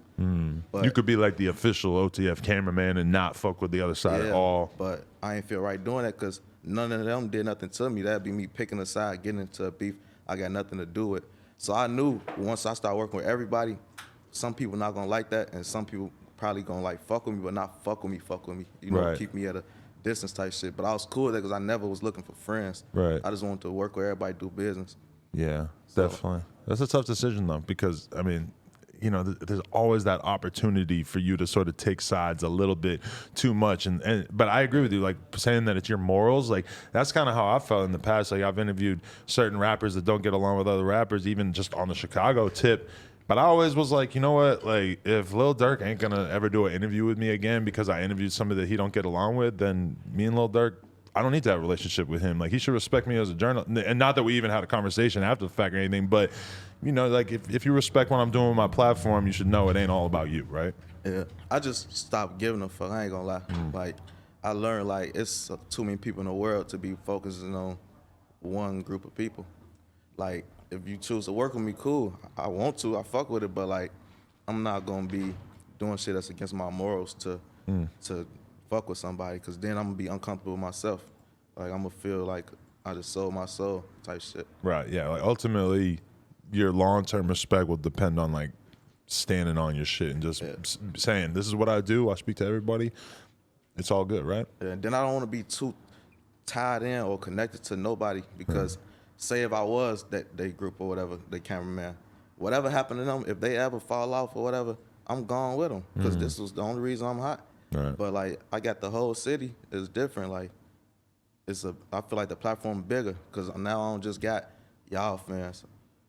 But you could be like the official OTF cameraman and not fuck with the other side at all. But I ain't feel right doing that because none of them did nothing to me. That'd be me picking a side, getting into a beef I got nothing to do with. So I knew once I started working with everybody, some people not gonna like that, and some people probably gonna like fuck with me, but not fuck with me. You know, keep me at a distance type shit. But I was cool with that because I never was looking for friends. I just wanted to work with everybody, do business. Yeah, definitely. That's a tough decision though, because I mean, you know, there's always that opportunity for you to sort of take sides a little bit too much. But I agree with you, like saying that it's your morals. Like that's kind of how I felt in the past. Like I've interviewed certain rappers that don't get along with other rappers, even just on the Chicago tip. But I always was like, you know what? Like, if Lil Durk ain't gonna ever do an interview with me again because I interviewed somebody that he don't get along with, then me and Lil Durk, I don't need to have a relationship with him. Like, he should respect me as a journalist. And not that we even had a conversation after the fact or anything, but, you know, like, if you respect what I'm doing with my platform, you should know it ain't all about you, right? Yeah, I just stopped giving a fuck. I ain't gonna lie. Like, I learned, like, it's too many people in the world to be focusing on one group of people. Like, if you choose to work with me, cool. I want to. I fuck with it, but like, I'm not gonna be doing shit that's against my morals to fuck with somebody, because then I'm gonna be uncomfortable with myself. Like, I'm gonna feel like I just sold my soul type shit. Right. Yeah. Like ultimately, your long-term respect will depend on like standing on your shit and just saying, "This is what I do. I speak to everybody. It's all good," right? Yeah, and then I don't want to be too tied in or connected to nobody, because say if I was that they group or whatever, the cameraman, whatever happened to them, if they ever fall off or whatever, I'm gone with them, because this was the only reason I'm hot. Right. But like, I got the whole city. It's different. Like, I feel like the platform bigger, because now I don't just got y'all fans.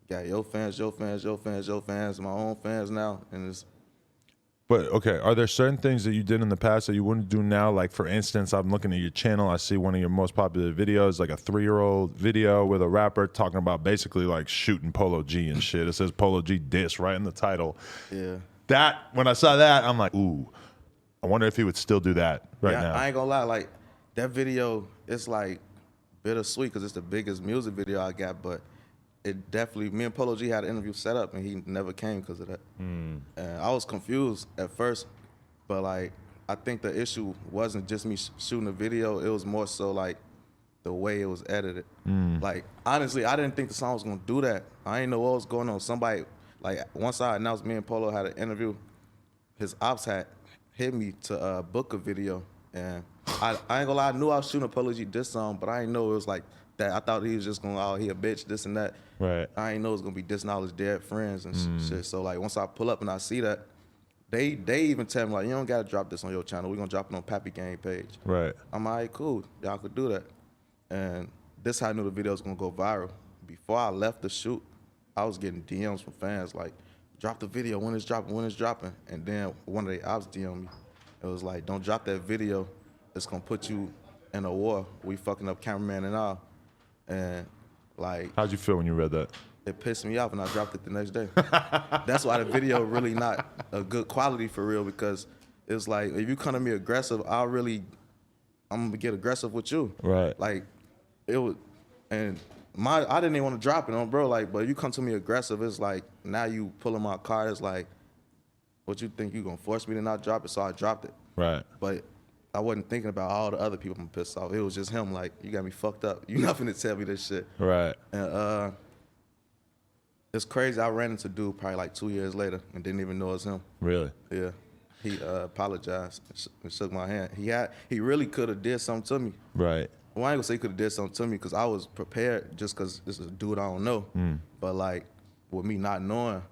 Got your fans, your fans, your fans, your fans, my own fans now, and it's. But okay, are there certain things that you did in the past that you wouldn't do now? Like, for instance, I'm looking at your channel. I see one of your most popular videos, like a 3-year-old video with a rapper talking about basically like shooting Polo G and shit. It says Polo G diss right in the title. Yeah. That, when I saw that, I'm like, ooh, I wonder if he would still do that now. I ain't gonna lie, like, that video, it's like bittersweet, because it's the biggest music video I got, but it definitely, me and Polo G had an interview set up, and he never came because of that. And I was confused at first, but like, I think the issue wasn't just me shooting a video, it was more so like the way it was edited. Like, honestly, I didn't think the song was gonna do that. I didn't know what was going on. Somebody, like, once I announced me and Polo had an interview, his ops had hit me to book a video, and I ain't gonna lie, I knew I was shooting a Polo G diss song, but I didn't know it was like that. I thought he was just gonna, oh, he a bitch, this and that. Right. I ain't know it was gonna be dissing all his dead friends and shit. So like, once I pull up and I see that, they even tell me like, you don't gotta drop this on your channel. We're gonna drop it on Pappy Gang page. Right. I'm all right, cool. Y'all could do that. And this how I knew the video was gonna go viral. Before I left the shoot, I was getting DMs from fans like, drop the video, when it's dropping, when it's dropping. And then one of the ops DM'd me. It was like, don't drop that video. It's gonna put you in a war. We fucking up cameraman and all. And like, How'd you feel when you read that? It pissed me off, and I dropped it the next day. That's why the video really not a good quality for real, because it's like, if you come to me aggressive, I'm gonna get aggressive with you. Right. Like, it was, and I didn't even want to drop it on, bro. Like, but you come to me aggressive, it's like, now you pulling my card. It's like, what you think, you gonna force me to not drop it? So I dropped it. Right. But I wasn't thinking about all the other people I'm pissed off. It was just him. Like, you got me fucked up. You not finna tell me this shit. Right. And it's crazy. I ran into dude probably like 2 years later and didn't even know it was him. Really? Yeah. He apologized and shook my hand. He really could have did something to me. Right. Well, I ain't gonna say he could have did something to me, because I was prepared, just because this is a dude I don't know. But like, with me not knowing,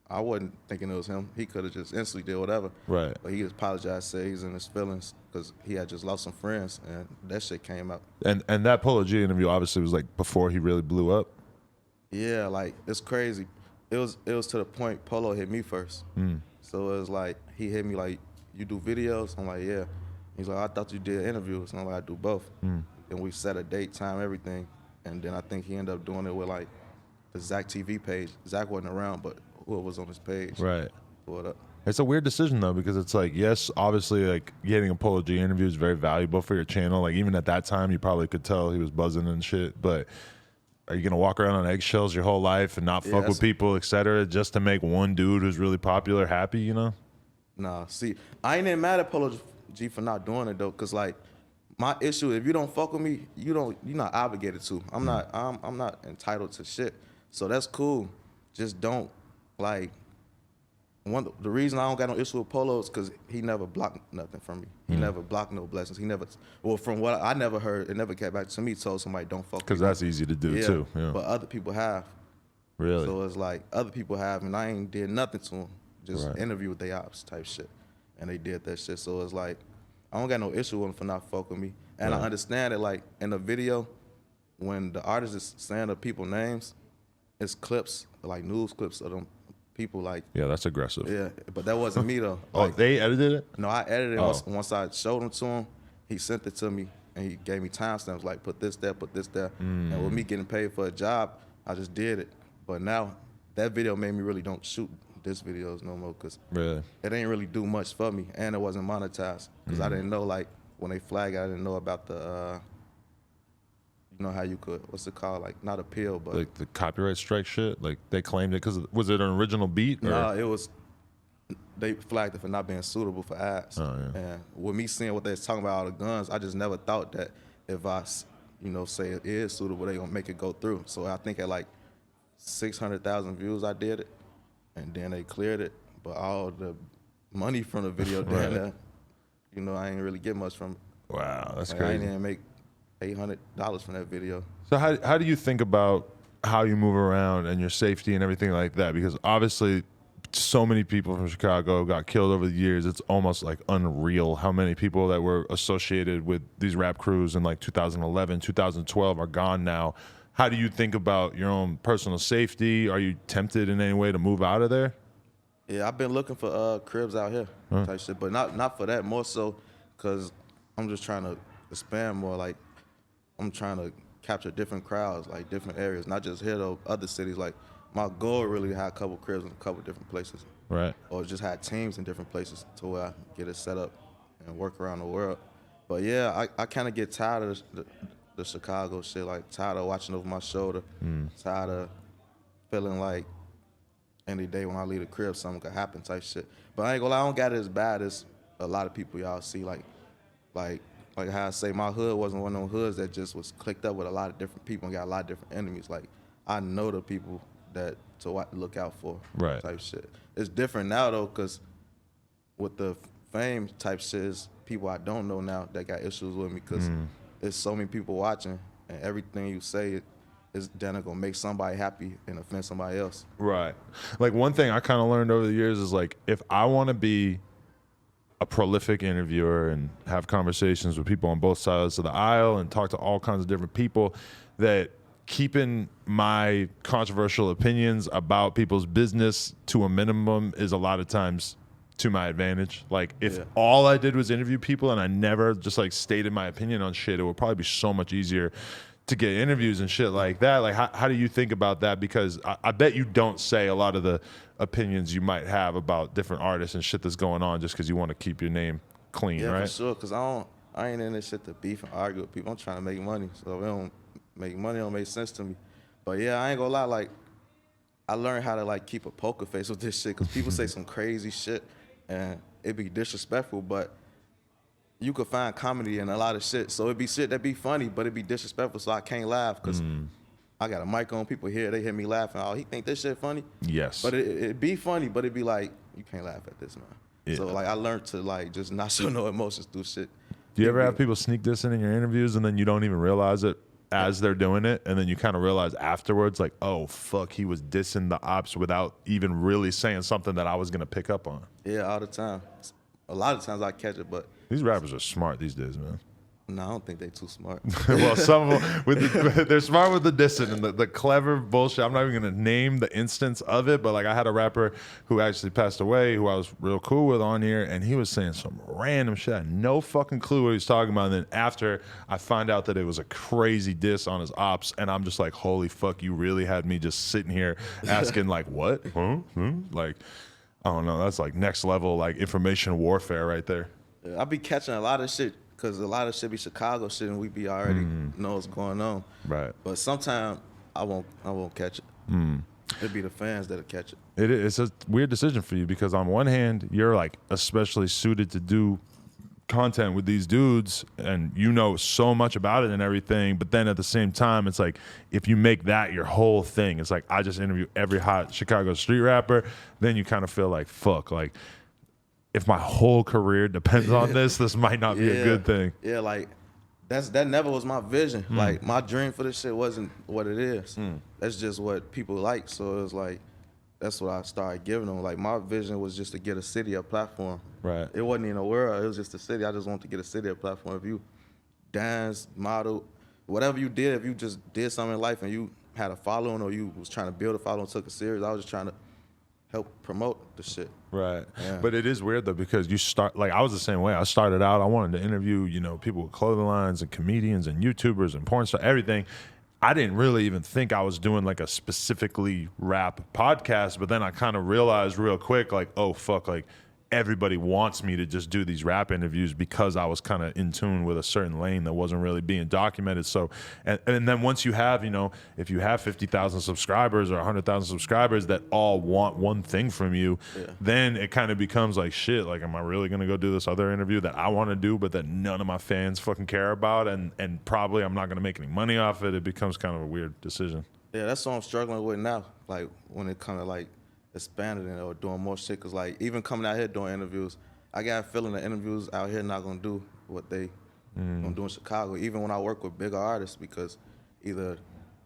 I wasn't thinking it was him. He could have just instantly did whatever. Right. But he just apologized, said he's in his feelings, because he had just lost some friends, and that shit came out. And that Polo G interview obviously was like before he really blew up. Yeah, like, it's crazy. It was to the point Polo hit me first. So it was like, he hit me like, you do videos? I'm like, yeah. He's like, I thought you did interviews. And I'm like, I do both. And we set a date, time, everything. And then I think he ended up doing it with like the Zach TV page. Zach wasn't around, but who was on his page. Right. Pulled up. It's a weird decision though, because it's like, yes, obviously, like getting a Polo G interview is very valuable for your channel. Like, even at that time, you probably could tell he was buzzing and shit. But are you gonna walk around on eggshells your whole life and not fuck with people, etc., just to make one dude who's really popular happy? You know? Nah. See, I ain't even mad at Polo G for not doing it though, cause like, my issue, if you don't fuck with me, you're not obligated to. I'm not entitled to shit. So that's cool. Just don't, like, the reason I don't got no issue with Polo is because he never blocked nothing from me. He never blocked no blessings. He never, well, from what I never heard, it never came back to me, told somebody don't fuck with me. Because that's easy to do too. Yeah. But other people have. Really? So it's like, other people have, and I ain't did nothing to them. just interview with their ops type shit. And they did that shit. So it's like, I don't got no issue with them for not fucking with me. And I understand that, like, in the video, when the artist is saying the people names, it's clips, like news clips of them people, like. Yeah, that's aggressive. Yeah, but that wasn't me, though. Oh, Like, they edited it? no, I edited it. Once I showed them to him, he sent it to me, and he gave me timestamps, like, put this there, put this there. And with me getting paid for a job, I just did it. But now, that video made me really don't shoot this videos no more, because it ain't really do much for me, and it wasn't monetized, because I didn't know, like, when they flagged, I didn't know about the, you know how you could, what's it called, like, not appeal, but. Like the copyright strike shit? Like, they claimed it because, was it an original beat? Or? No, it was, they flagged it for not being suitable for ads. Oh, yeah. And with me seeing what they was talking about, all the guns, I just never thought that if I, you know, say it is suitable, they gonna make it go through. So I think at like 600,000 views, I did it, and then they cleared it. But all the money from the video, down you know, I ain't really get much from it. Wow, that's like, crazy. I ain't even make $800 from that video. So how do you think about how you move around and your safety and everything like that? Because obviously so many people from Chicago got killed over the years. It's almost like unreal how many people that were associated with these rap crews in like 2011, 2012 are gone now. How do you think about your own personal safety? Are you tempted in any way to move out of there? Yeah, I've been looking for cribs out here type shit, but not for that, more so because I'm just trying to expand more. Like, I'm trying to capture different crowds, like different areas, not just here though, other cities. Like, my goal really had a couple cribs in a couple different places. Right. Or just had teams in different places to where I get it set up and work around the world. But yeah, I kind of get tired of the Chicago shit, like tired of watching over my shoulder, tired of feeling like any day when I leave the crib something could happen type shit. But I ain't gonna lie, I don't got it as bad as a lot of people y'all see. Like how I say, my hood wasn't one of them hoods that just was clicked up with a lot of different people and got a lot of different enemies. Like, I know the people that to look out for type shit. It's different now though, because with the fame type shit, is people I don't know now that got issues with me, because there's so many people watching, and everything you say is then gonna make somebody happy and offend somebody else. Right. Like, one thing I kind of learned over the years is, like, if I want to be a prolific interviewer and have conversations with people on both sides of the aisle and talk to all kinds of different people, that keeping my controversial opinions about people's business to a minimum is a lot of times to my advantage. Like, if all I did was interview people and I never just like stated my opinion on shit, it would probably be so much easier to get interviews and shit like that. Like, how do you think about that? Because I bet you don't say a lot of the opinions you might have about different artists and shit that's going on just because you want to keep your name clean, right? Yeah, for sure, because I ain't in this shit to beef and argue with people. I'm trying to make money, so if it don't make money, it don't make sense to me. But yeah, I ain't gonna lie, like, I learned how to like keep a poker face with this shit, because people say some crazy shit and it be disrespectful, but you could find comedy in a lot of shit. So it be shit that be funny, but it be disrespectful, so I can't laugh, because I got a mic on, people here, they hear me laughing. Oh, he think this shit funny? Yes. But it be funny, but it be like, you can't laugh at this, man. Yeah. So like, I learned to like just not show no emotions through shit. Do you ever have people sneak this in your interviews and then you don't even realize it as they're doing it, and then you kind of realize afterwards, like, oh fuck, he was dissing the ops without even really saying something that I was gonna pick up on? Yeah, all the time. A lot of times I catch it, but these rappers are smart these days, man. No, I don't think they too smart. Well, some of them, they're smart with the dissing and the clever bullshit. I'm not even going to name the instance of it, but like, I had a rapper who actually passed away who I was real cool with on here, and he was saying some random shit. I had no fucking clue what he was talking about. And then after I find out that it was a crazy diss on his ops, and I'm just like, holy fuck, you really had me just sitting here asking like, what? Huh? Like, I don't know. That's like next level, like, information warfare right there. Yeah, I be catching a lot of shit, because a lot of shit be Chicago shit, and we be already know what's going on. Right. But sometimes I won't catch it. It'd be the fans that'll catch it. It's a weird decision for you, because on one hand, you're like especially suited to do content with these dudes, and you know so much about it and everything. But then at the same time, it's like, if you make that your whole thing, it's like, I just interview every hot Chicago street rapper, then you kind of feel like, fuck, like, if my whole career depends on this might not be a good thing. Yeah, like, that never was my vision. Like, my dream for this shit wasn't what it is. That's just what people like. So it's like, that's what I started giving them. Like my vision was just to get a city a platform. Right. It wasn't even a world. It was just a city. I just wanted to get a city a platform. If you dance, model, whatever you did, if you just did something in life and you had a following or you was trying to build a following, took it serious, I was just trying to help promote the shit. Right. Yeah. But it is weird though, because you start, like I was the same way. I started out, I wanted to interview, you know, people with clothing lines and comedians and YouTubers and porn stars, everything. I didn't really even think I was doing like a specifically rap podcast, but then I kind of realized real quick, like, oh fuck, like everybody wants me to just do these rap interviews because I was kind of in tune with a certain lane that wasn't really being documented. So, and then once you have, you know, if you have 50,000 subscribers or 100,000 subscribers that all want one thing from you, then it kind of becomes like, shit, like, am I really going to go do this other interview that I want to do, but that none of my fans fucking care about? And probably I'm not going to make any money off it. It becomes kind of a weird decision. Yeah, that's what I'm struggling with now. Like when it comes to like expanding it or doing more shit. Cause like even coming out here doing interviews, I got a feeling the interviews out here not gonna do what they gonna do in Chicago. Even when I work with bigger artists, because either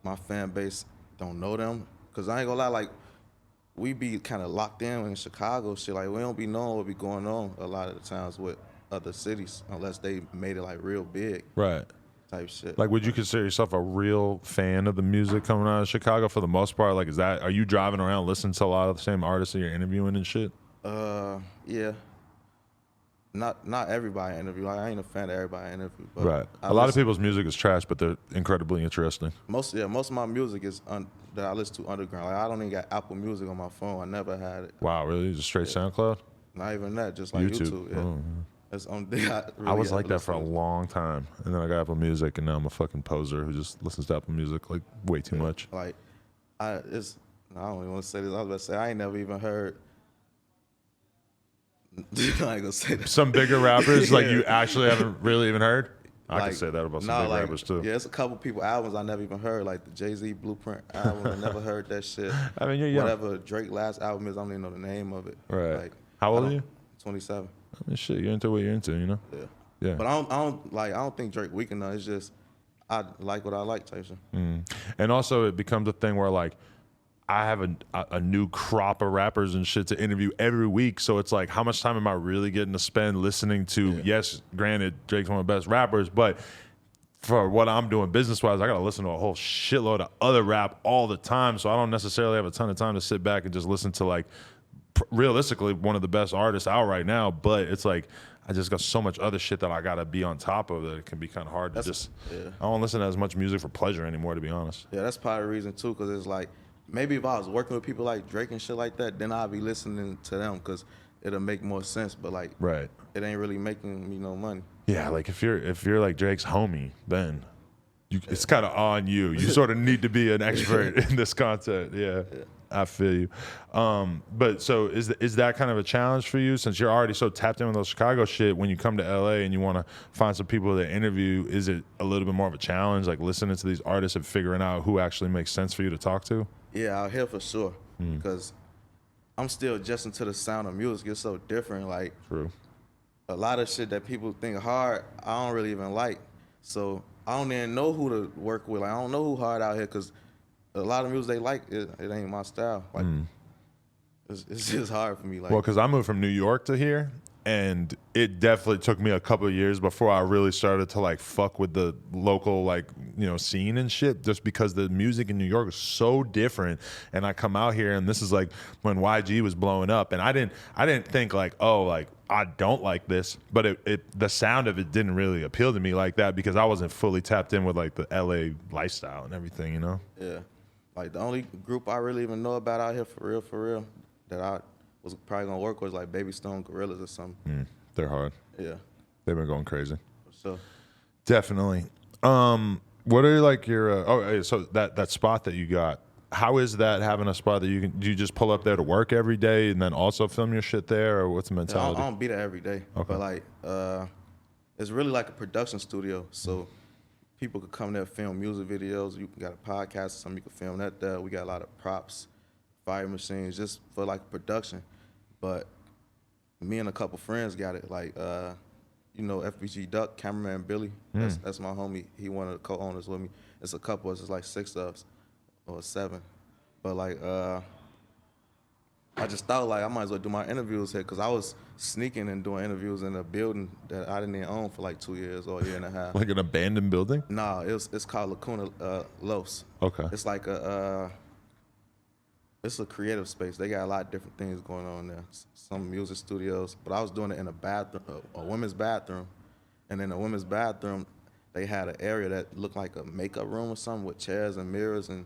my fan base don't know them. Cause I ain't gonna lie, like we be kind of locked in Chicago shit. Like we don't be knowing what be going on a lot of the times with other cities unless they made it like real big. Right. Type shit. Like, would you consider yourself a real fan of the music coming out of Chicago for the most part? Like, are you driving around listening to a lot of the same artists that you're interviewing and shit? Yeah. Not everybody I interview. Like, I ain't a fan of everybody I interview. But Right. A lot of people's music is trash, but they're incredibly interesting. Most of my music is that I listen to underground. Like, I don't even got Apple Music on my phone. I never had it. Wow, really? Just straight SoundCloud? Not even that. Just like YouTube. Yeah. Oh. That's the only thing I was like that for a long time, and then I got Apple Music, and now I'm a fucking poser who just listens to Apple Music like way too much. Like, I don't even want to say this. I was about to say I ain't never even heard. I ain't gonna say that. Some bigger rappers like you actually haven't really even heard. I Like, can say that about some big rappers too. Yeah, it's a couple people albums I never even heard, like the Jay-Z Blueprint album. I never heard that shit. I mean, you're young. Whatever Drake last album is, I don't even know the name of it. Right. Like, how old are you? 27. I mean, shit, you're into what you're into, you know? Yeah. Yeah. But I don't think Drake weak enough. It's just I like what I like, type shit. And also, it becomes a thing where like I have a new crop of rappers and shit to interview every week. So it's like, how much time am I really getting to spend listening to? Yes, granted, Drake's one of the best rappers, but for what I'm doing business wise, I gotta listen to a whole shitload of other rap all the time. So I don't necessarily have a ton of time to sit back and just listen to like realistically one of the best artists out right now. But it's like I just got so much other shit that I gotta be on top of that it can be kind of hard to just. I don't listen to as much music for pleasure anymore, to be honest. Yeah, that's part of the reason too, because it's like maybe if I was working with people like Drake and shit like that, then I'd be listening to them because it'll make more sense. But like, Right. it ain't really making me no money. Yeah, like if you're like Drake's homie, then it's kind of on you. You sort of need to be an expert in this content. Yeah, I feel you. But so is that kind of a challenge for you, since you're already so tapped in with those Chicago shit? When you come to LA and you want to find some people to interview, is it a little bit more of a challenge, like listening to these artists and figuring out who actually makes sense for you to talk to? Yeah, out here for sure, because I'm still adjusting to the sound of music. It's so different. Like, True. a lot of shit that people think hard, I don't really even like. So I don't even know who to work with. Like, I don't know who hard out here because a lot of music they like, it ain't my style. Like, it's just hard for me. Like, Well, because I moved from New York to here, and it definitely took me a couple of years before I really started to like fuck with the local like scene and shit, just because the music in New York is so different. And I come out here, and this is like when YG was blowing up, and I didn't think like, oh, like I don't like this, but the sound of it didn't really appeal to me like that because I wasn't fully tapped in with like the LA lifestyle and everything, you know? Yeah. Like, the only group I really even know about out here for real, that I was probably gonna work with, like Baby Stone Gorillas or something. They're hard. Yeah. They've been going crazy. So Definitely. What are like your so that spot that you got? How is that, having a spot that do you just pull up there to work every day and then also film your shit there, or what's the mentality? I don't be there every day, but like it's really like a production studio. So people could come there and film music videos. You got a podcast or something, you can film that there. We got a lot of props, fire machines, just for like production. But me and a couple friends got it. Like FBG Duck, cameraman Billy. That's my homie. He one of the co-owners with me. It's a couple. It's like 6 of us or 7. But like I just thought like I might as well do my interviews here because I was sneaking and doing interviews in a building that I didn't even own for like 2 years or a year and a half. Like an abandoned building? Nah, it's called Lacuna Los. Okay. It's like it's a creative space. They got a lot of different things going on there. Some music studios, but I was doing it in a bathroom, a women's bathroom, and in the women's bathroom, they had an area that looked like a makeup room or something with chairs and mirrors and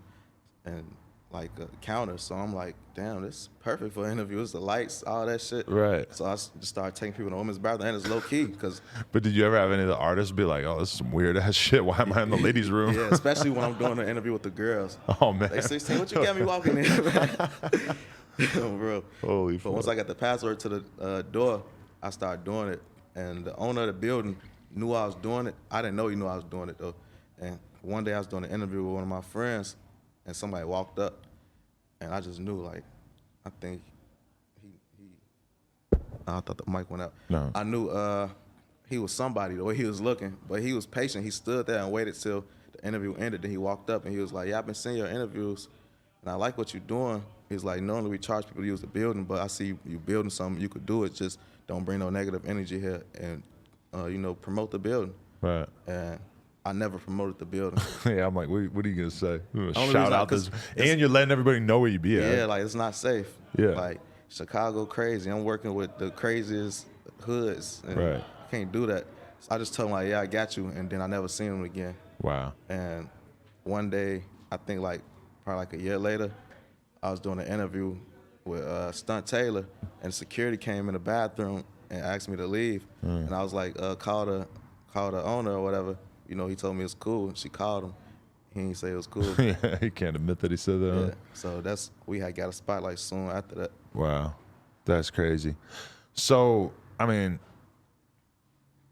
like a counter. So I'm like, damn, this is perfect for interviews. The lights, all that shit. Right. So I just started taking people to the women's bathroom, and it's low key because. But did you ever have any of the artists be like, "Oh, this is some weird ass shit. Why am I in the ladies' room?" Yeah, especially when I'm doing an interview with the girls. Oh man. They 16, what you got me walking in, man? Bro. Holy But once I got the password to the door, I started doing it, and the owner of the building knew I was doing it. I didn't know he knew I was doing it though. And one day I was doing an interview with one of my friends, and somebody walked up, and I just knew, like, I think I thought the mic went out. No. I knew he was somebody the way he was looking, but he was patient. He stood there and waited till the interview ended. Then he walked up and he was like, "Yeah, I've been seeing your interviews, and I like what you're doing." He's like, "Normally we charge people to use the building, but I see you building something. You could do it. Just don't bring no negative energy here, and promote the building." Right. And I never promoted the building. Yeah, I'm like, what are you gonna say? Only Shout reason out this, and you're letting everybody know where you be at. Yeah, like it's not safe. Yeah. Like Chicago crazy. I'm working with the craziest hoods. And Right. I can't do that. So I just told him like, "Yeah, I got you," and then I never seen him again. Wow. And one day, I think like probably like a year later, I was doing an interview with Stunt Taylor, and security came in the bathroom and asked me to leave. And I was like, call the owner or whatever. He told me it's cool. And she called him. He didn't say it was cool. Yeah, he can't admit that he said that. Yeah. So we had got a spotlight soon after that. Wow, that's crazy. So, I mean,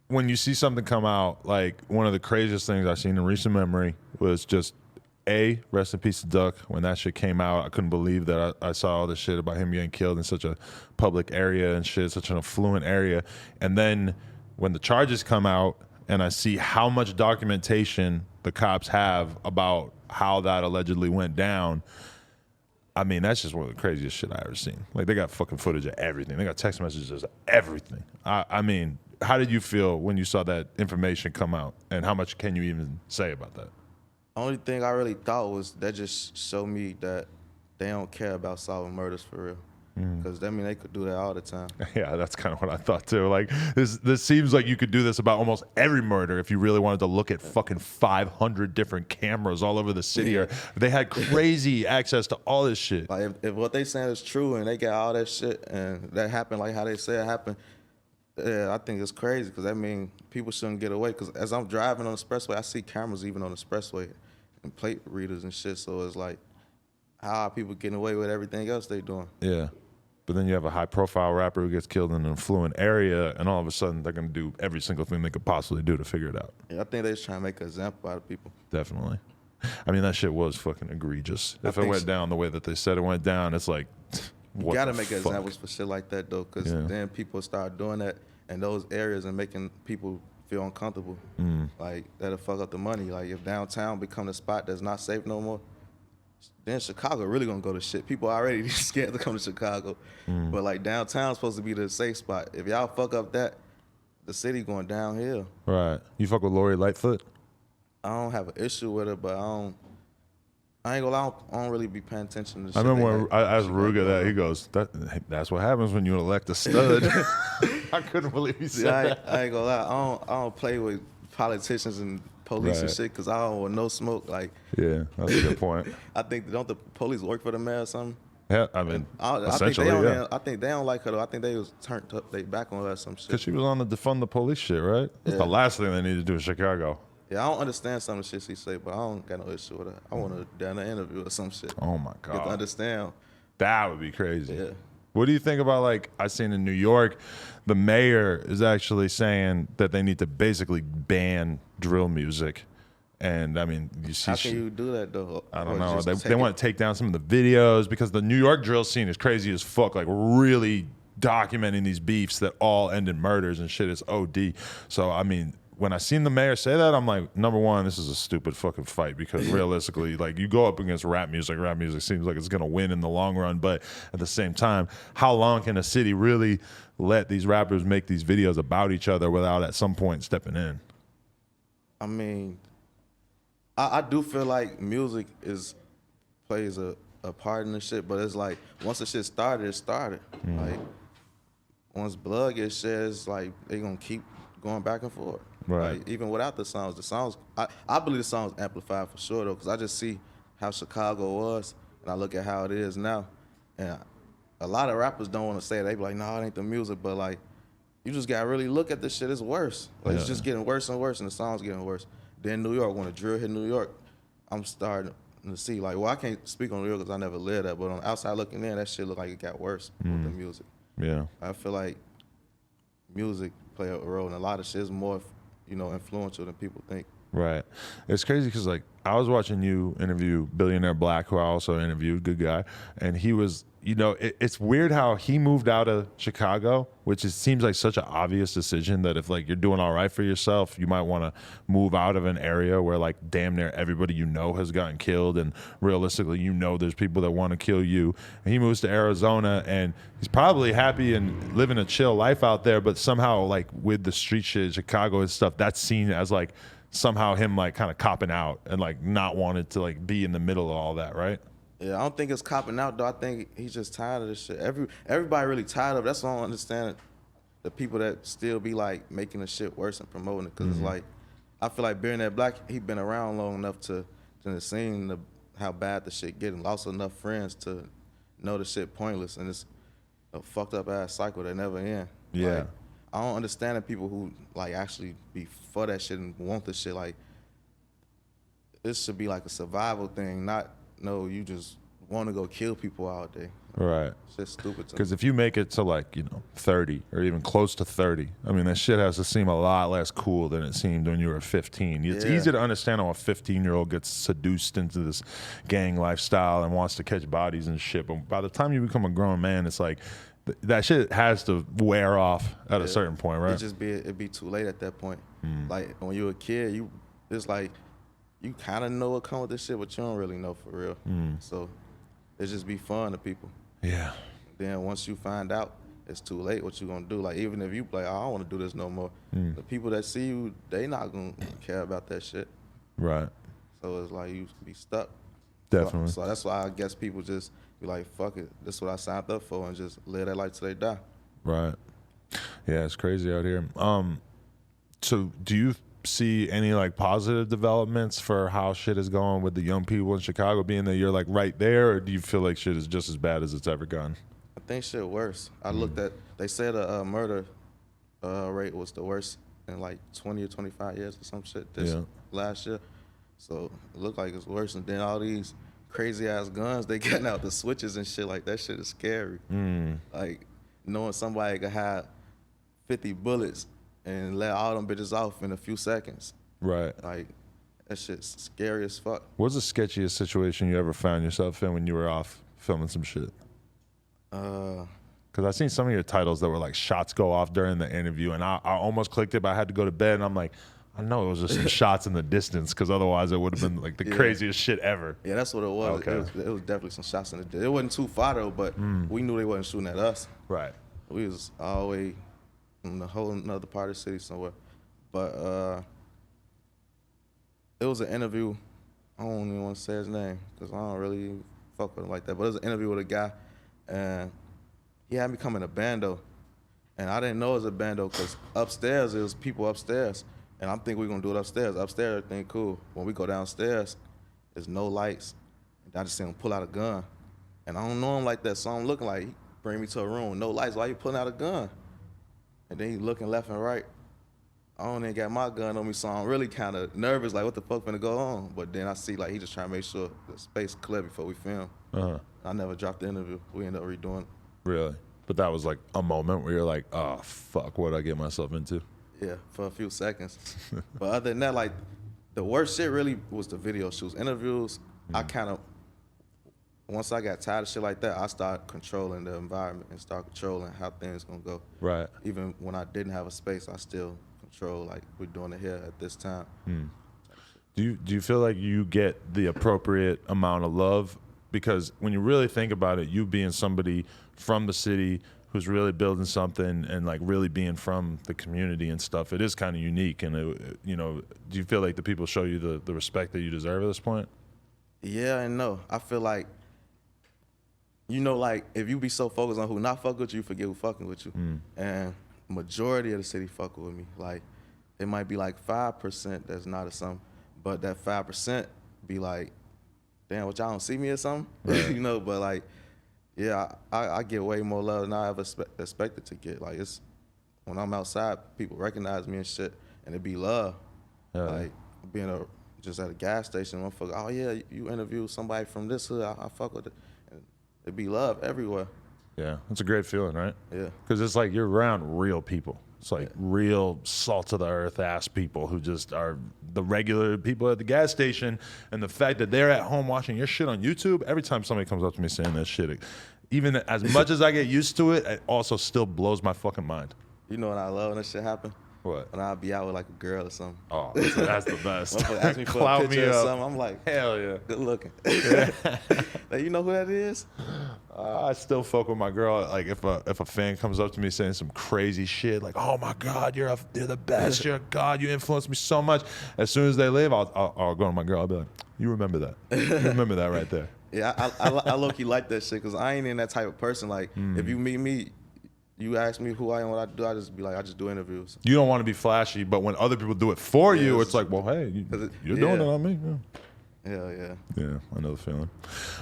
when you see something come out, like one of the craziest things I've seen in recent memory was just rest in peace to Duck. When that shit came out, I couldn't believe that I saw all this shit about him getting killed in such a public area and shit, such an affluent area. And then when the charges come out and I see how much documentation the cops have about how that allegedly went down, I mean, that's just one of the craziest shit I ever seen. Like, they got fucking footage of everything. They got text messages of everything. I mean, how did you feel when you saw that information come out, and how much can you even say about that? Only thing I really thought was that just showed me that they don't care about solving murders for real. Because that mean they could do that all the time. Yeah, that's kind of what I thought too. Like, this seems like you could do this about almost every murder if you really wanted to look at fucking 500 different cameras all over the city. Or they had crazy access to all this shit. Like if what they saying is true and they got all that shit and that happened like how they say it happened, yeah, I think it's crazy because that means people shouldn't get away. Because as I'm driving on the expressway, I see cameras even on the expressway and plate readers and shit. So it's like, how are people getting away with everything else they doing? Yeah. But then you have a high-profile rapper who gets killed in an affluent area, and all of a sudden they're going to do every single thing they could possibly do to figure it out. Yeah, I think they're just trying to make an example out of people. Definitely. I mean, that shit was fucking egregious. If it went down the way that they said it went down, it's like, what You gotta the make fuck? examples for shit like that though, because then people start doing that in those areas and making people feel uncomfortable. Like that'll fuck up the money. Like if downtown become a spot that's not safe no more, then Chicago really gonna go to shit. People already scared to come to Chicago, but like downtown's supposed to be the safe spot. If y'all fuck up that, the city going downhill. Right. You fuck with Lori Lightfoot? I don't have an issue with it, but I ain't gonna lie, I don't really be paying attention to shit. I remember when I asked Ruga that. He goes, that's what happens when you elect a stud. I couldn't believe he said that. I ain't gonna lie, I don't play with politicians and police and Right. shit because I don't want no smoke. Like, Yeah, that's a good point. I think, don't the police work for the mayor or something? Yeah, I mean, I think essentially, they don't, yeah. I think they don't like her though. I think they was turned up, they back on her or some Because shit. she was on the defund the police shit, right? That's the last thing they need to do in Chicago. Yeah, I don't understand some of the shit she say, but I don't got no issue with her. I want her down an interview or some shit. Oh my Get to God. understand. That would be crazy. Yeah. What do you think about, like, I seen in New York, the mayor is actually saying that they need to basically ban drill music. And I mean, you see, How can you do that though? I don't Or know. just They take want to take down some of the videos because the New York drill scene is crazy as fuck. Like, really documenting these beefs that all end in murders and shit is OD. So, I mean, when I seen the mayor say that, I'm like, number one, this is a stupid fucking fight because realistically, like you go up against rap music seems like it's gonna win in the long run. But at the same time, how long can a city really let these rappers make these videos about each other without at some point stepping in? I mean, I do feel like music plays a part in the shit, but it's like once the shit started, it started. Like once blood gets shed, it's like they gonna keep going back and forth. Right. Like, even without the songs, I believe the songs amplified for sure though, because I just see how Chicago was, and I look at how it is now, and a lot of rappers don't want to say it. They be like, "No, it ain't the music," but like, you just gotta really look at this shit. It's worse. Like, it's just getting worse and worse, and the songs getting worse. Then New York, when the drill hit New York, I'm starting to see like, well, I can't speak on New York because I never lived there, but on the outside looking in, that shit look like it got worse with the music. Yeah. I feel like music play a role in a lot of shit. It's more, influential than people think. Right. It's crazy because, like, I was watching you interview Billionaire Black, who I also interviewed, good guy, and he was, it's weird how he moved out of Chicago, which seems like such an obvious decision that if, like, you're doing all right for yourself, you might want to move out of an area where, like, damn near everybody has gotten killed, and realistically, there's people that want to kill you. And he moves to Arizona, and he's probably happy and living a chill life out there, but somehow, like, with the street shit in Chicago and stuff, that's seen as, like, somehow him like kind of copping out and like not wanting to like be in the middle of all that, right? Yeah, I don't think it's copping out though. I think he's just tired of this shit. Everybody really tired of it. That's why I don't understand the people that still be like making the shit worse and promoting it. Because it's like, I feel like Billionaire Black, he been around long enough to seen how bad the shit getting. Lost enough friends to know the shit pointless, and it's a fucked up ass cycle that never end. Yeah. Like, I don't understand the people who like actually be for that shit and want the shit. Like, this should be like a survival thing, not you just want to go kill people out there. Right. It's just stupid. Because if you make it to like 30 or even close to 30, I mean that shit has to seem a lot less cool than it seemed when you were 15. It's easy to understand how a 15-year-old gets seduced into this gang lifestyle and wants to catch bodies and shit. But by the time you become a grown man, it's like that shit has to wear off at a certain point, right? It'd be too late at that point. Like when you're a kid, it's like you kind of know what comes with this shit, but you don't really know for real. So it just be fun to people. Yeah. Then once you find out, it's too late. What you gonna do? Like, even if you like, I don't want to do this no more. The people that see you, they not gonna care about that shit. Right. So it's like you be stuck. Definitely. So that's why I guess people just be like, fuck it, this is what I signed up for, and just live that life till they die. Right. Yeah, it's crazy out here. So do you see any like positive developments for how shit is going with the young people in Chicago, being that you're like right there, or do you feel like shit is just as bad as it's ever gone? I think shit worse. I looked at, they said the murder rate was the worst in like 20 or 25 years or some shit last year. So it looked like it's worse. And then all these crazy ass guns they getting out, the switches and shit, like that shit is scary. Like knowing somebody could have 50 bullets and let all them bitches off in a few seconds. Right. Like, that shit's scary as fuck. What's the sketchiest situation you ever found yourself in when you were off filming some shit? Because I seen some of your titles that were like shots go off during the interview, and I almost clicked it, but I had to go to bed, and I'm like, I know it was just some shots in the distance, because otherwise it would have been like the craziest shit ever. Yeah, that's what it was. Okay. It was definitely some shots in the distance. It wasn't too far though, but we knew they wasn't shooting at us. Right. We was all the way in a whole another part of the city somewhere. But it was an interview. I don't even want to say his name because I don't really fuck with him like that. But it was an interview with a guy, and he had me come in a bando. And I didn't know it was a bando because upstairs, it was people upstairs. And I'm thinking we're going to do it upstairs. Upstairs, everything cool. When we go downstairs, there's no lights. And I just see him pull out a gun. And I don't know him like that, so I'm looking like, he bring me to a room with no lights. Why you pulling out a gun? And then he looking left and right. I don't even got my gun on me, so I'm really kind of nervous, like what the fuck finna go on? But then I see like he just trying to make sure the space clear before we film. I never dropped the interview. We ended up redoing it. Really? But that was like a moment where you're like, oh, fuck, what did I get myself into? Yeah, for a few seconds. But other than that, like, the worst shit really was the video shoots. Interviews, I kind of, once I got tired of shit like that, I started controlling the environment and start controlling how things gonna go. Right. Even when I didn't have a space, I still control. Like we're doing it here at this time. Do you feel like you get the appropriate amount of love? Because when you really think about it, you being somebody from the city who's really building something and like really being from the community and stuff, it is kind of unique. And do you feel like the people show you the respect that you deserve at this point? Yeah and no. I feel like, like if you be so focused on who not fuck with you, you forget who fucking with you. And majority of the city fuck with me. Like it might be like 5% that's not or something, but that 5% be like, damn, what y'all don't see me or something? Right. But like, yeah, I get way more love than I ever expected to get. Like it's when I'm outside, people recognize me and shit, and it be love. Like being just at a gas station, motherfucker, oh yeah, you interviewed somebody from this hood, I fuck with it. And it be love everywhere. Yeah, it's a great feeling, right? Yeah. Because it's like you're around real people. It's like real salt of the earth ass people who just are the regular people at the gas station. And the fact that they're at home watching your shit on YouTube, every time somebody comes up to me saying that shit, even as much as I get used to it, it also still blows my fucking mind. You know what I love when that shit happen? What? When I be out with like a girl or something. Oh, that's the best. Motherfucker ask me for a Clout picture me or up. something. I'm like, hell yeah. good looking. Like, you know who that is? I still fuck with my girl. Like if a fan comes up to me saying some crazy shit, like, "Oh my God, you're the best. You're a god. You influenced me so much." As soon as they leave, I'll go to my girl. I'll be like, "You remember that? You remember that right there." Yeah, I low key like that shit because I ain't in that type of person. Like if you meet me, you ask me who I am, what I do, I just be like, I just do interviews. You don't want to be flashy, but when other people do it for you, it's like, well, hey, you're doing it on me. Yeah. Hell yeah. Yeah, I know the feeling.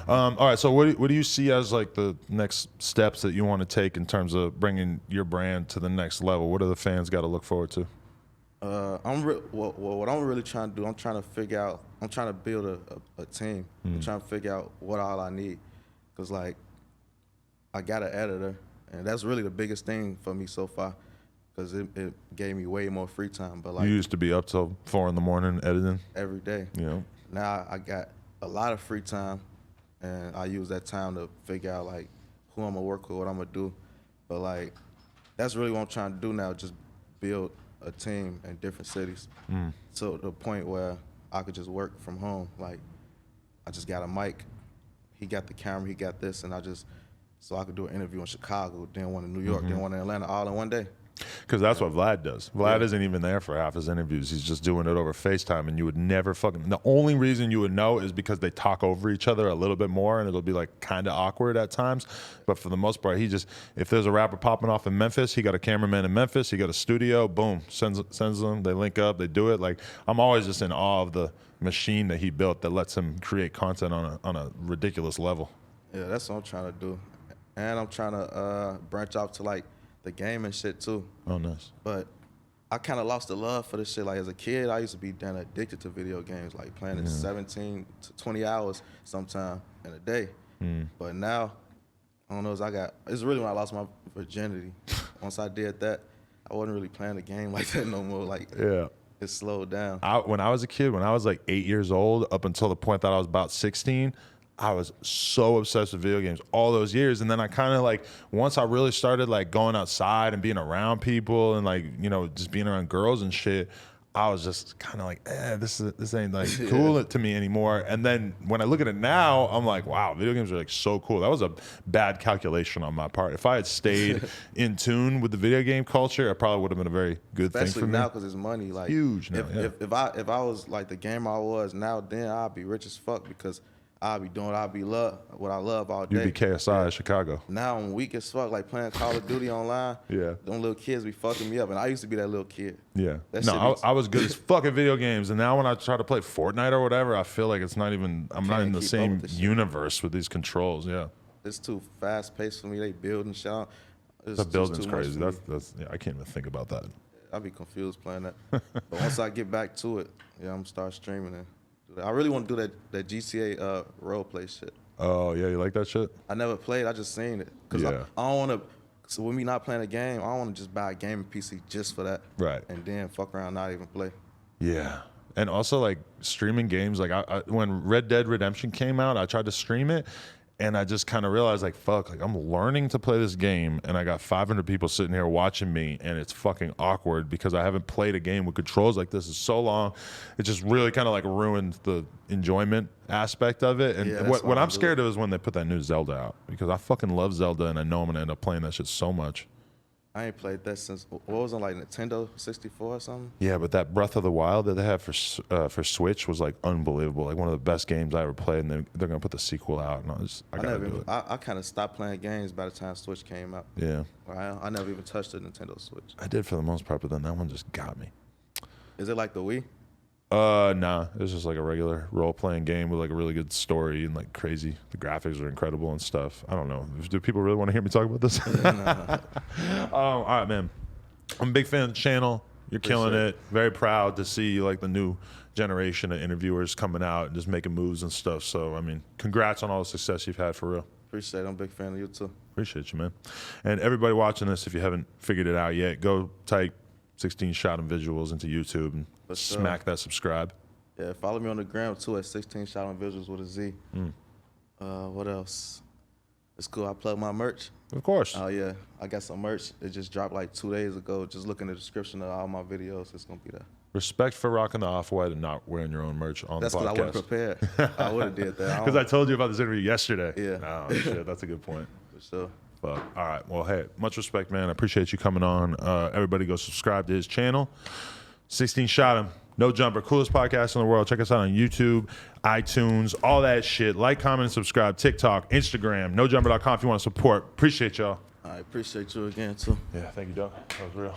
All right, so what do you see as like the next steps that you want to take in terms of bringing your brand to the next level? What do the fans got to look forward to? What I'm really trying to do, I'm trying to build a team. I'm trying to figure out what all I need. Because, like, I got an editor, and that's really the biggest thing for me so far. Because it gave me way more free time. But like, You used to be up till 4 a.m. editing? every day. Yeah. Now I got a lot of free time, and I use that time to figure out like who I'm gonna work with, what I'm gonna do. But like, that's really what I'm trying to do now, just build a team in different cities to the point where I could just work from home. Like, I just got a mic, he got the camera, he got this, and so I could do an interview in Chicago, then one in New York, then one in Atlanta, all in one day. Because that's what Vlad does. Vlad isn't even there for half his interviews. He's just doing it over FaceTime, and you would never fucking... The only reason you would know is because they talk over each other a little bit more, and it'll be like kind of awkward at times. But for the most part, if there's a rapper popping off in Memphis, he got a cameraman in Memphis, he got a studio, boom, sends them, they link up, they do it. Like, I'm always just in awe of the machine that he built that lets him create content on a ridiculous level. Yeah, that's what I'm trying to do. And I'm trying to branch off to like the game and shit too. Oh, nice. But I kind of lost the love for this shit. Like as a kid, I used to be damn addicted to video games, like playing it 17 to 20 hours sometime in a day. But now, I don't know, it's really when I lost my virginity. Once I did that, I wasn't really playing the game like that no more. Like, Yeah. it slowed down. When I was a kid, when I was like 8 years old, up until the point that I was about 16, I was so obsessed with video games all those years. And then I kind of like, once I really started like going outside and being around people and like, just being around girls and shit, I was just kind of like, this ain't like cool to me anymore. And then when I look at it now, I'm like, wow, video games are like so cool. That was a bad calculation on my part. If I had stayed in tune with the video game culture, it probably would have been a very good thing for me. Especially now because it's money. Like, huge now, if I was like the gamer I was now, then I'd be rich as fuck because I'll be doing what I love all day. You'd be KSI in Chicago. Now I'm weak as fuck, like playing Call of Duty online. Yeah. Them little kids be fucking me up, and I used to be that little kid. Yeah. That No, shit I was good as fucking video games, and now when I try to play Fortnite or whatever, I feel like I'm not in the keep up same with this shit. universe with these controls. Yeah. It's too fast paced for me. They building shit. The building's crazy. That's I can't even think about that. I'd be confused playing that. But once I get back to it, I'm gonna start streaming and do that. I really want to do that GTA role play shit. Oh yeah, you like that shit? I never played. I just seen it because I don't want to. So with me not playing a game, I don't want to just buy a gaming PC just for that. Right. And then fuck around, not even play. Yeah. And also like streaming games, like when Red Dead Redemption came out, I tried to stream it. And I just kind of realized, like, fuck, like I'm learning to play this game, and I got 500 people sitting here watching me, and it's fucking awkward because I haven't played a game with controls like this in so long. It just really kind of like ruined the enjoyment aspect of it. And what I'm scared of is when they put that new Zelda out, because I fucking love Zelda, and I know I'm gonna end up playing that shit so much. I ain't played that since, what was it, like Nintendo 64 or something? Yeah, but that Breath of the Wild that they have for Switch was like unbelievable. Like one of the best games I ever played, and they're gonna put the sequel out, and I gotta do it. I kind of stopped playing games by the time Switch came out. Yeah. I never even touched the Nintendo Switch. I did for the most part, but then that one just got me. Is it like the Wii? Nah. It's just like a regular role-playing game with like a really good story and like crazy. The graphics are incredible and stuff. I don't know. Do people really want to hear me talk about this? All right, man. I'm a big fan of the channel. You're killing it. Very proud to see like the new generation of interviewers coming out and just making moves and stuff. So, I mean, congrats on all the success you've had for real. Appreciate it. I'm a big fan of you too. Appreciate you, man. And everybody watching this, if you haven't figured it out yet, go type 16ShotEm Visualz into YouTube and smack that subscribe. Yeah, follow me on the gram too at 16ShotEm Visualz with a Z. What else? It's cool. I plug my merch. Of course. Oh yeah, I got some merch. It just dropped like 2 days ago. Just look in the description of all my videos. It's gonna be there. Respect for rocking the Off-White and not wearing your own merch on the podcast. That's because I wasn't prepared. I would have did that. Because I told you about this interview yesterday. Yeah. Oh, shit. That's a good point. For sure. But, all right. Well, hey, much respect, man. I appreciate you coming on. Everybody go subscribe to his channel. 16ShotEm. No Jumper. Coolest podcast in the world. Check us out on YouTube, iTunes, all that shit. Like, comment, and subscribe. TikTok, Instagram, nojumper.com if you want to support. Appreciate y'all. I appreciate you again, too. Yeah, thank you, Doug. That was real.